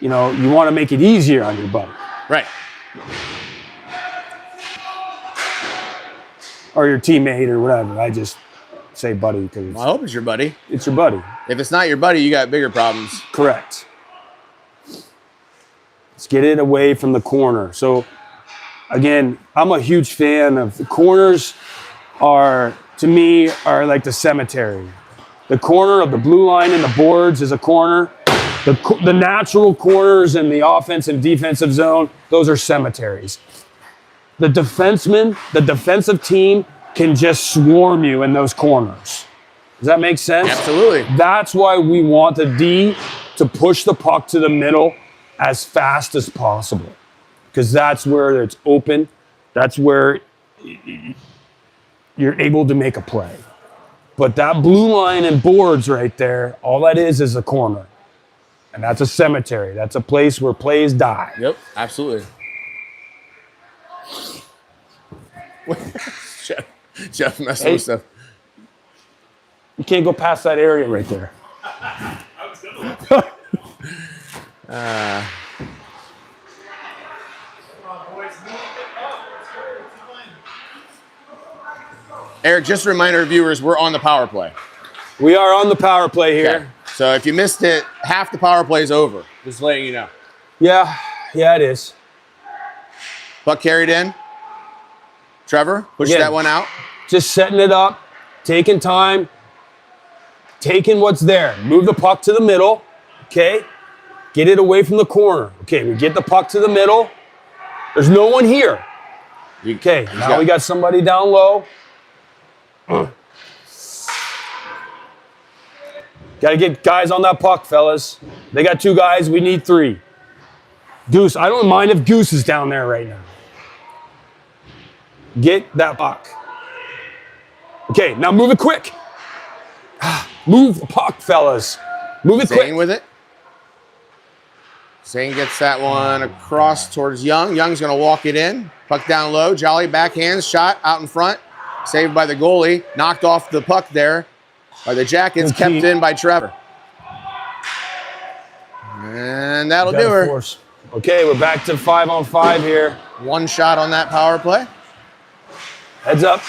you know, you want to make it easier on your buddy. Right. Or your teammate or whatever. I just say buddy because I hope it's your buddy. It's your buddy. If it's not your buddy, you got bigger problems. Correct. Let's get it away from the corner. So, again, I'm a huge fan of the corners to me, like the cemetery. The corner of the blue line and the boards is a corner. The natural corners in the offense and defensive zone, those are cemeteries. The defenseman, the defensive team can just swarm you in those corners. Does that make sense? Absolutely. That's why we want the D to push the puck to the middle as fast as possible. Because that's where it's open. That's where you're able to make a play. But that blue line and boards right there, all that is a corner. And that's a cemetery. That's a place where plays die. Yep, absolutely. Jeff messing with stuff. You can't go past that area right there. Eric, just a reminder, viewers, we're on the power play. We are on the power play here. Okay. So if you missed it, half the power play is over. Just letting you know. Yeah, it is. Puck carried in. Trevor, push that one out. Just setting it up, taking time, taking what's there. Move the puck to the middle, okay? Get it away from the corner. Okay, we get the puck to the middle. There's no one here. Okay, now we got somebody down low. Got to get guys on that puck, fellas. They got 2 guys. We need 3. Goose, I don't mind if Goose is down there right now. Get that puck. Okay, now move it quick. Move the puck, fellas. Move it quick. Zane with it. Zane gets that one across towards Young. Young's going to walk it in. Puck down low. Jolly backhand shot out in front. Saved by the goalie. Knocked off the puck there by the Jackets. Kept in by Trevor. And that'll do her. Force. Okay, we're back to 5-on-5 here. 1 shot on that power play. Heads up.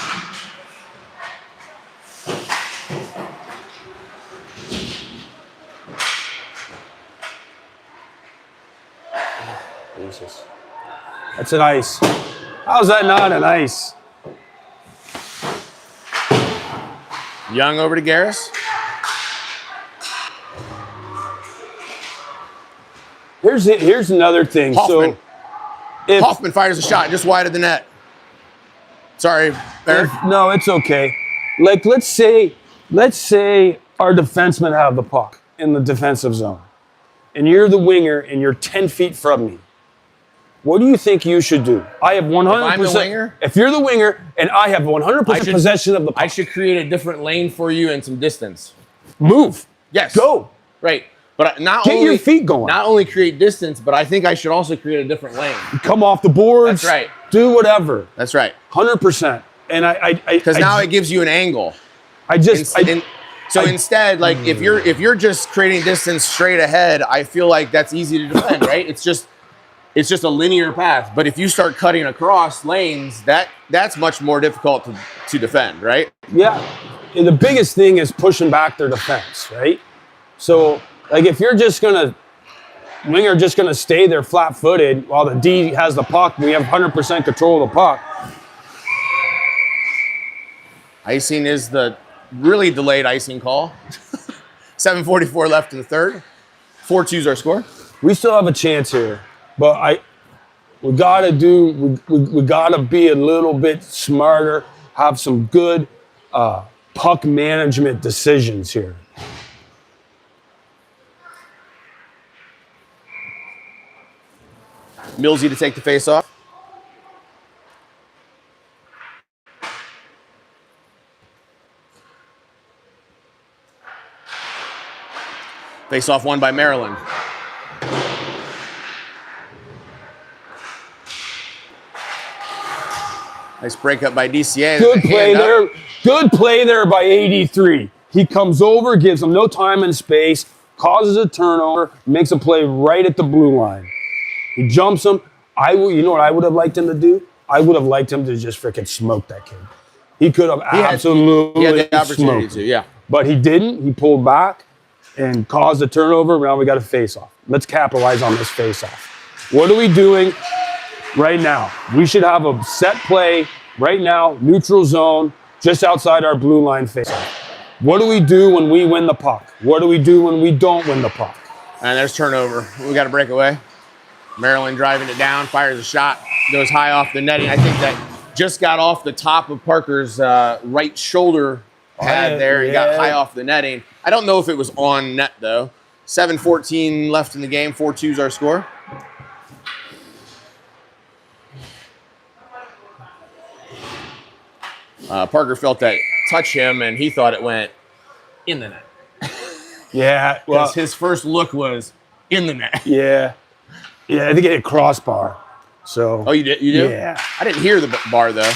Jesus. That's an ice. How's that not an ice? Young over to Garris. Here's another thing. Hoffman. So Hoffman fires a shot just wide of the net. Sorry, Eric. No, it's okay. Like let's say our defensemen have the puck in the defensive zone, and you're the winger and you're 10 feet from me. What do you think you should do? I have 100%. If I'm the winger? If you're the winger and I have 100% possession of the puck. I should create a different lane for you and some distance. Move. Yes. Go. Right. But Get your feet going. Not only create distance, but I think I should also create a different lane. Come off the boards. That's right. Do whatever. That's right. 100%. And because now it gives you an angle. So instead, like if you're just creating distance straight ahead, I feel like that's easy to defend, right? It's just a linear path. But if you start cutting across lanes, that's much more difficult to defend, right? Yeah. And the biggest thing is pushing back their defense, right? So, like, if you're just gonna winger just gonna stay there flat-footed while the D has the puck, we have 100% control of the puck. Icing is the really delayed icing call. 7:44 left in the third. 4-2's our score. We still have a chance here, but we gotta be a little bit smarter, have some good puck management decisions here. Millsy to take the face off. Face off won by Maryland. Nice breakup by DCA. Good play there. Good play there by 83. He comes over, gives him no time and space, causes a turnover, makes a play right at the blue line. He jumps him. You know what I would have liked him to do? I would have liked him to just freaking smoke that kid. He could have absolutely had the opportunity smoked to, yeah. But he didn't. He pulled back and caused a turnover. Now we got a face-off. Let's capitalize on this face-off. What are we doing right now? We should have a set play right now, neutral zone, just outside our blue line face-off. What do we do when we win the puck? What do we do when we don't win the puck? And there's turnover. We got to break away. Maryland driving it down, fires a shot, goes high off the netting. I think that just got off the top of Parker's right shoulder pad there. He got high off the netting. I don't know if it was on net, though. 7:14 left in the game. 4-2's our score. Parker felt that touch him, and he thought it went in the net. Yeah, well, his first look was in the net. Yeah. Yeah, I think it hit crossbar. So. Oh, you did? You do? Yeah. I didn't hear the bar, though.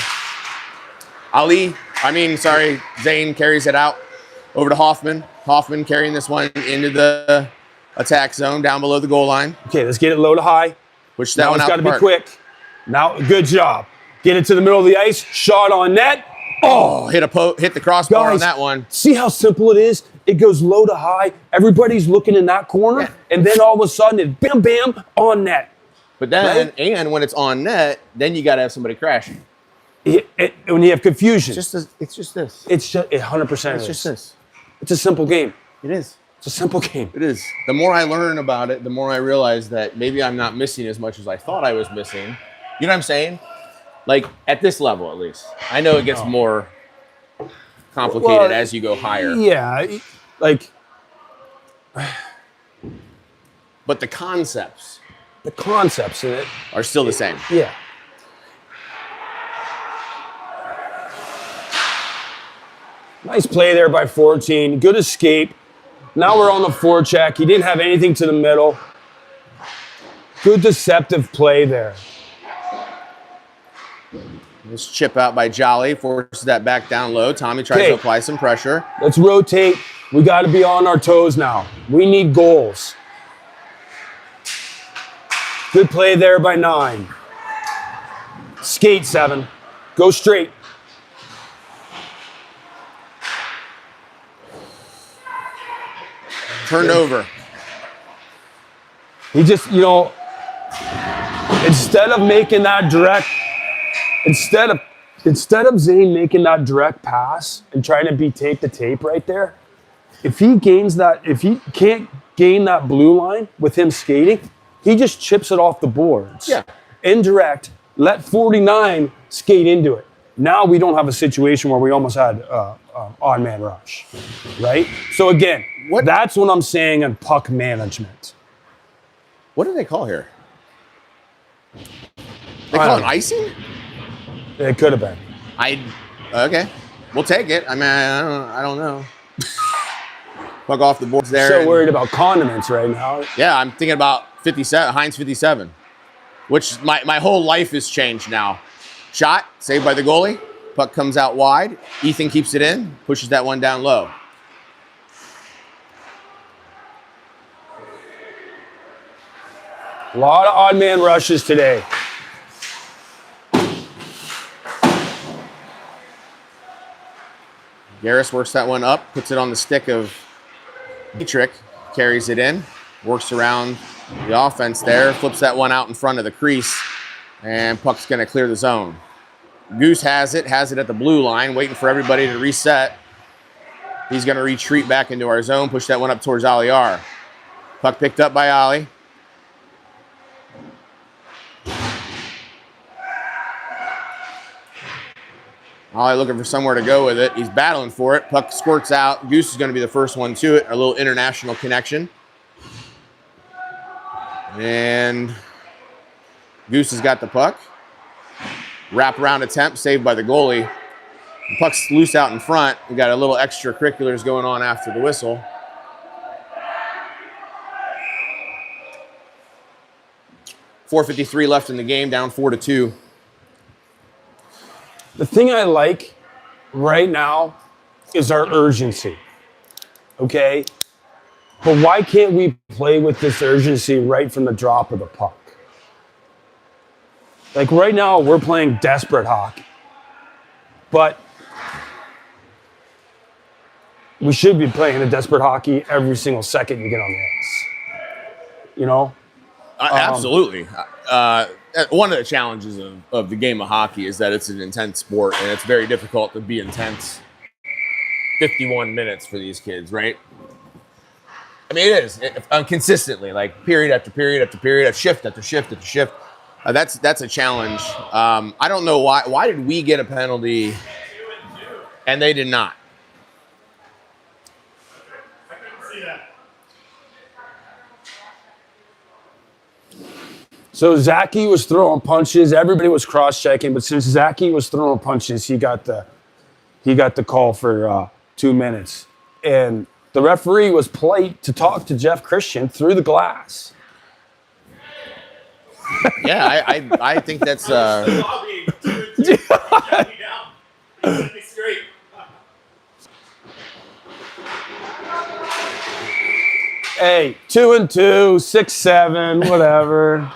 Zane carries it out over to Hoffman. Hoffman carrying this one into the attack zone down below the goal line. Okay, let's get it low to high. Push that one out. It's got to be quick. Now, good job. Get it to the middle of the ice. Shot on net. Oh, hit the crossbar on that one. See how simple it is? It goes low to high. Everybody's looking in that corner, and then all of a sudden it's bam, bam, on net. But then, and when it's on net, then you got to have somebody crashing. When you have confusion. It's just this. It's just 100%. It's just this. It's a simple game. It is. It's a simple game. It is. The more I learn about it, the more I realize that maybe I'm not missing as much as I thought I was missing. You know what I'm saying? Like, at this level, at least. I know it gets more complicated as you go higher. Yeah, like... But the concepts in it are still the same. Yeah. Nice play there by 14. Good escape. Now we're on the forecheck. He didn't have anything to the middle. Good deceptive play there. This chip out by Jolly forces that back down low. Tommy tries to apply some pressure. Let's rotate. We got to be on our toes now. We need goals. Good play there by 9. Skate 7. Go straight. Turned over. He just, instead of making that direct, instead of Zane making that direct pass and trying to be tape to tape right there, if he can't gain that blue line with him skating, he just chips it off the boards. Yeah. Indirect, let 49 skate into it. Now we don't have a situation where we almost had odd man rush, right? So again, that's what I'm saying on puck management. What do they call here? They call it icing? It could have been. Okay. We'll take it. I mean, I don't know. Puck off the boards there. So worried about condiments right now. Yeah, I'm thinking about 57, Heinz 57, which my whole life has changed now. Shot, saved by the goalie. Puck comes out wide. Ethan keeps it in, pushes that one down low. A lot of odd man rushes today. Garris works that one up, puts it on the stick of Dietrich, carries it in, works around the offense there, flips that one out in front of the crease, and puck's going to clear the zone. Goose has it at the blue line, waiting for everybody to reset. He's going to retreat back into our zone, push that one up towards Aliar. Puck picked up by Ali. Ali looking for somewhere to go with it. He's battling for it. Puck squirts out. Goose is going to be the first one to it. A little international connection. And Goose has got the puck. Wrap-around attempt, saved by the goalie. The puck's loose out in front. We got a little extracurriculars going on after the whistle. .453 left in the game, down 4-2. The thing I like right now is our urgency, okay? But why can't we play with this urgency right from the drop of the puck? Like right now, we're playing desperate hockey. But we should be playing a desperate hockey every single second you get on the ice. You know? Absolutely. One of the challenges of the game of hockey is that it's an intense sport, and it's very difficult to be intense 51 minutes for these kids, right? I mean, it is consistently, like period after period after period, shift after shift after shift. That's a challenge. I don't know why. Why did we get a penalty and they did not? So Zachy was throwing punches. Everybody was cross-checking, but since Zachy was throwing punches, he got the call for 2 minutes. And the referee was polite to talk to Jeff Christian through the glass. Yeah, I think that's. Hey, 2-2, 6-7, whatever.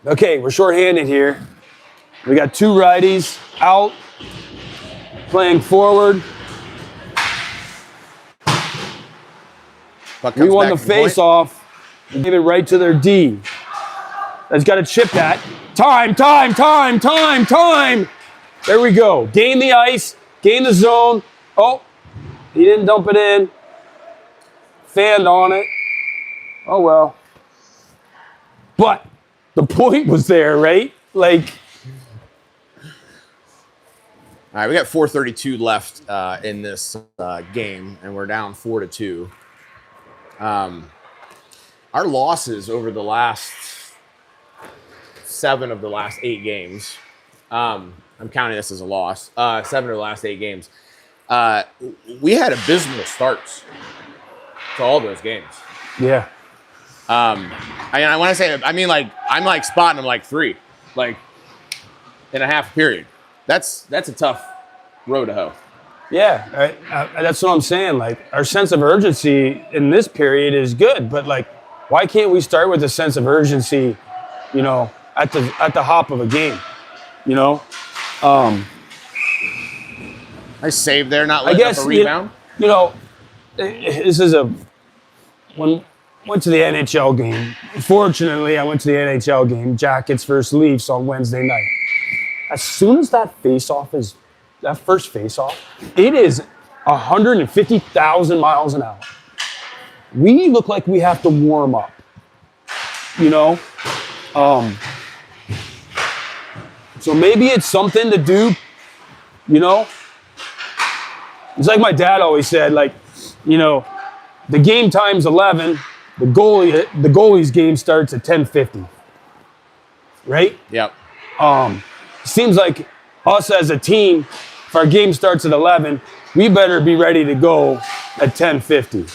Okay, we're shorthanded here. We got two righties out, playing forward. We won the face-off. We gave it right to their D. That's got to chip that. Time. There we go. Gain the ice. Gain the zone. Oh, he didn't dump it in. Fanned on it. Oh, well. But the point was there, right? Like. All right, we got 4:32 left in this game, and we're down 4-2. Our losses over the last 7 of the last 8 games. I'm counting this as a loss. 7 of the last 8 games. We had abysmal starts to all those games. Yeah. I want to say, I mean, like, I'm like spotting them like 3, like in a half period. That's a tough road to hoe. Yeah, that's what I'm saying. Like, our sense of urgency in this period is good, but like, why can't we start with a sense of urgency, you know, at the hop of a game, you know? Nice save there, not letting up a rebound. You know, this is went to the NHL game. Fortunately, I went to the NHL game, Jackets versus Leafs on Wednesday night. As soon as that first face-off, it is 150,000 miles an hour. We look like we have to warm up, you know? So maybe it's something to do, you know? It's like my dad always said, like, you know, the game time's 11, the goalie's game starts at 10:50, right? Yep. Seems like us as a team, if our game starts at 11, we better be ready to go at 10:50.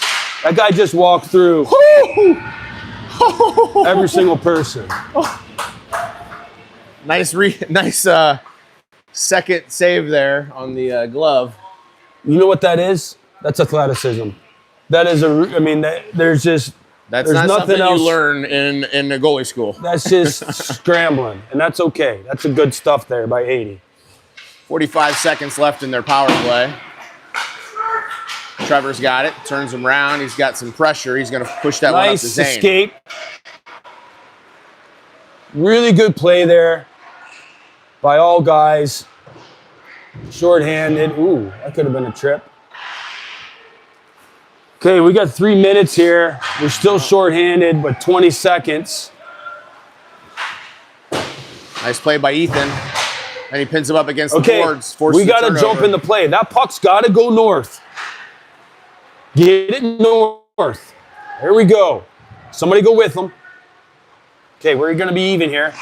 That guy just walked through every single person. Nice second save there on the glove. You know what that is? That's athleticism. That is I mean, there's just That's there's not nothing something else. you learn in a goalie school. That's just scrambling, and that's okay. That's a good stuff there by 80. 45 seconds left in their power play. Trevor's got it, turns him around. He's got some pressure. He's going to push that one up to Nice Zane. escape. Really good play there by all guys. Shorthanded. Ooh, that could have been a trip. Okay, we got 3 minutes here. We're still shorthanded, but 20 seconds. Nice play by Ethan. And he pins him up against the boards. We got to jump in the play. That puck's got to go north. Get it north. There we go. Somebody go with them. Okay, we're going to be even here.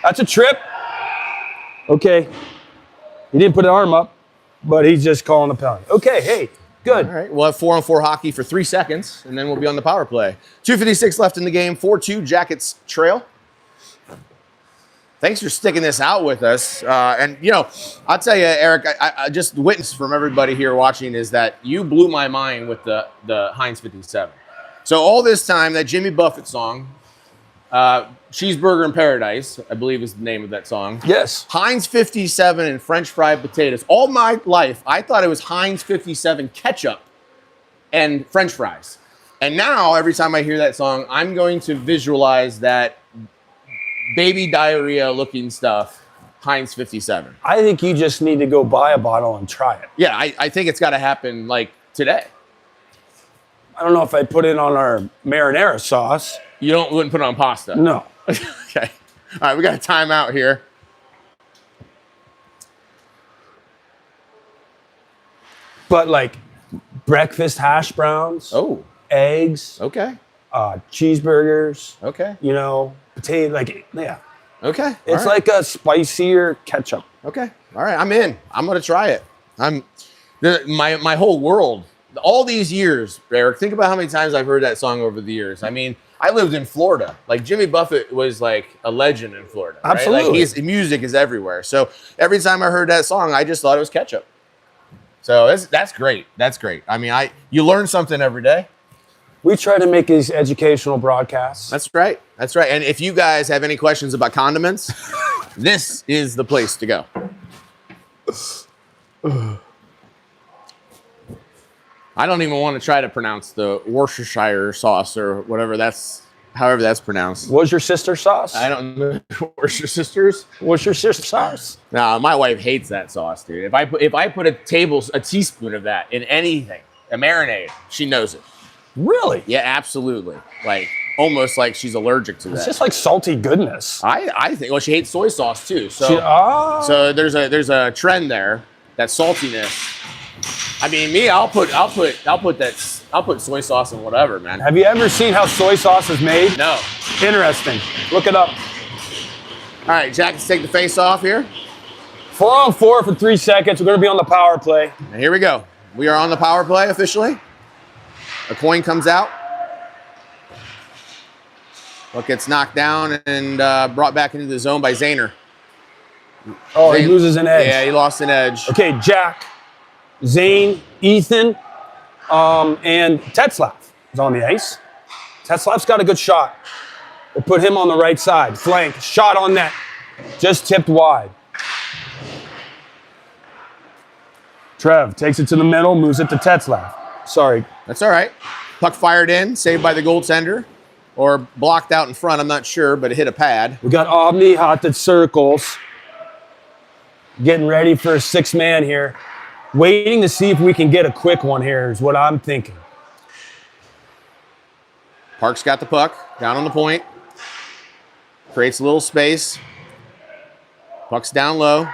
That's a trip. Okay. He didn't put an arm up, but he's just calling the penalty. Okay, hey, good. All right, we'll have 4-on-4 hockey for 3 seconds, and then we'll be on the power play. 2:56 left in the game. 4-2 Jackets trail. Thanks for sticking this out with us. And, you know, I'll tell you, Eric, I just witness from everybody here watching is that you blew my mind with the Heinz 57. So all this time, that Jimmy Buffett song, Cheeseburger in Paradise, I believe is the name of that song. Yes. Heinz 57 and French fried potatoes. All my life, I thought it was Heinz 57 ketchup and French fries. And now, every time I hear that song, I'm going to visualize that baby diarrhea looking stuff, Heinz 57. I think you just need to go buy a bottle and try it. Yeah, I think it's got to happen like today. I don't know if I'd put it on our marinara sauce. You wouldn't put it on pasta? No. Okay. All right, we got a timeout here. But like breakfast hash browns, eggs, Okay. Cheeseburgers, Okay. you know, potato, like, yeah. Okay. It's like a spicier ketchup. Okay. All right. I'm in. I'm going to try it. My whole world, all these years, Eric, think about how many times I've heard that song over the years. I mean, I lived in Florida. Like Jimmy Buffett was like a legend in Florida. Right? Absolutely. Like his music is everywhere. So every time I heard that song, I just thought it was ketchup. So that's great. That's great. I mean, you learn something every day. We try to make these educational broadcasts. That's right. That's right. And if you guys have any questions about condiments, this is the place to go. I don't even want to try to pronounce the Worcestershire sauce or however that's pronounced. Was your sister sauce? I don't know. Worcestershires? Worcestershire sauce? No, my wife hates that sauce, dude. If I put a teaspoon of that in anything, a marinade, she knows it. Really? Yeah, absolutely. Like almost like she's allergic to that. It's just like salty goodness. I think. Well, she hates soy sauce too. So so there's a trend there. That saltiness. I mean, me, I'll put soy sauce in whatever, man. Have you ever seen how soy sauce is made? No. Interesting. Look it up. All right, Jack, let's take the face off here. 4-on-4 for 3 seconds. We're going to be on the power play. And here we go. We are on the power play officially. A coin comes out. Puck gets knocked down and brought back into the zone by Zahner. Oh, he loses an edge. Yeah, he lost an edge. Okay, Jack, Zane, Ethan, and Tetzlaff is on the ice. Tetzlaff's got a good shot. We'll put him on the right side. Flank, shot on net. Just tipped wide. Trev takes it to the middle, moves it to Tetzlaff. Sorry. That's all right. Puck fired in, saved by the goaltender. Or blocked out in front, I'm not sure, but it hit a pad. We got Omni hot at circles. Getting ready for a 6-man here. Waiting to see if we can get a quick one here is what I'm thinking. Park's got the puck, down on the point. Creates a little space. Puck's down low.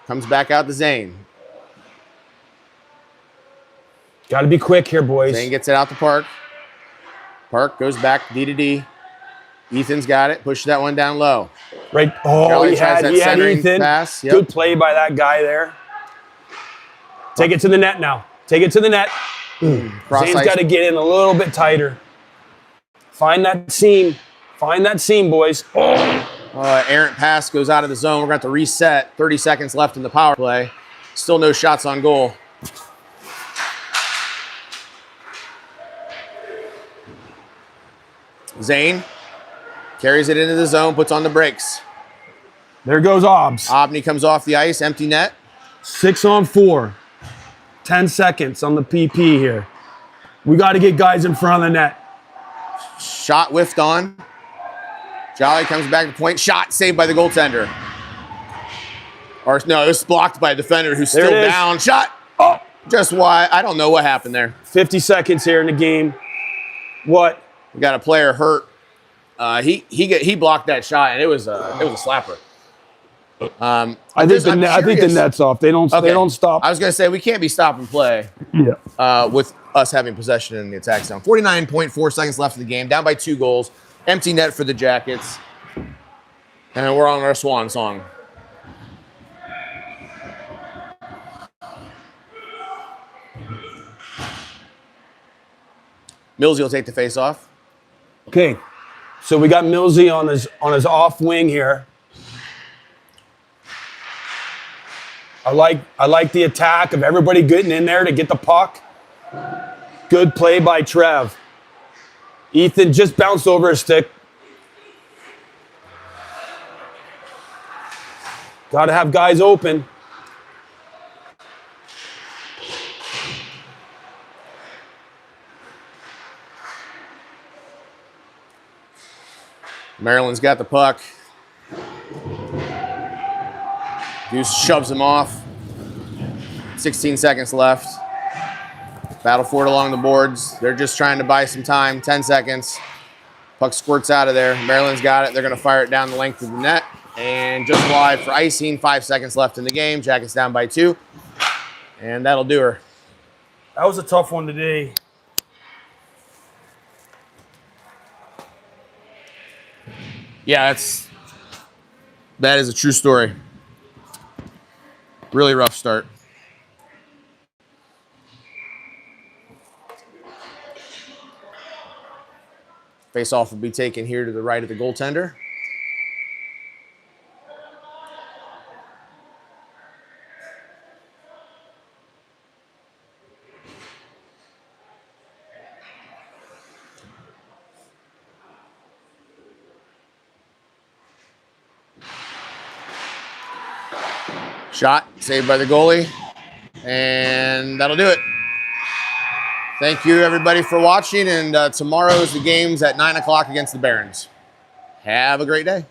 Comes back out to Zane. Got to be quick here, boys. Zane gets it out to Park. Park goes back D to D. Ethan's got it. Pushes that one down low. Right. Oh, Kelly he had Ethan. Pass. Yep. Good play by that guy there. Take it to the net now. Take it to the net. Zane's got to get in a little bit tighter. Find that seam. Find that seam, boys. Errant pass goes out of the zone. We're going to have to reset. 30 seconds left in the power play. Still no shots on goal. Zane carries it into the zone, puts on the brakes. There goes Obs. Obney comes off the ice, empty net. 6 on 4. 10 seconds on the PP here. We got to get guys in front of the net. Shot whiffed on. Jolly comes back to point. Shot saved by the goaltender. Or no, it was blocked by a defender who's still down. Shot. Oh, just why. I don't know what happened there. 50 seconds here in the game. What? We got a player hurt. He blocked that shot, and it was a slapper. I think the net's off. They don't stop. I was gonna say we can't be stop and play. Yeah. With us having possession in the attack zone. 49.4 seconds left in the game. Down by 2 goals. Empty net for the Jackets. And we're on our swan song. Millsy will take the face off. Okay. So we got Millsy on his off wing here. I like the attack of everybody getting in there to get the puck. Good play by Trev. Ethan just bounced over his stick. Got to have guys open. Maryland's got the puck. Deuce shoves him off. 16 seconds left. Battle for it along the boards. They're just trying to buy some time. 10 seconds. Puck squirts out of there. Maryland's got it. They're going to fire it down the length of the net. And just wide for icing. 5 seconds left in the game. Jackets down by 2. And that'll do her. That was a tough one today. Yeah, that is a true story. Really rough start. Face-off will be taken here to the right of the goaltender. Shot, saved by the goalie, and that'll do it. Thank you, everybody, for watching, and tomorrow is the games at 9 o'clock against the Barons. Have a great day.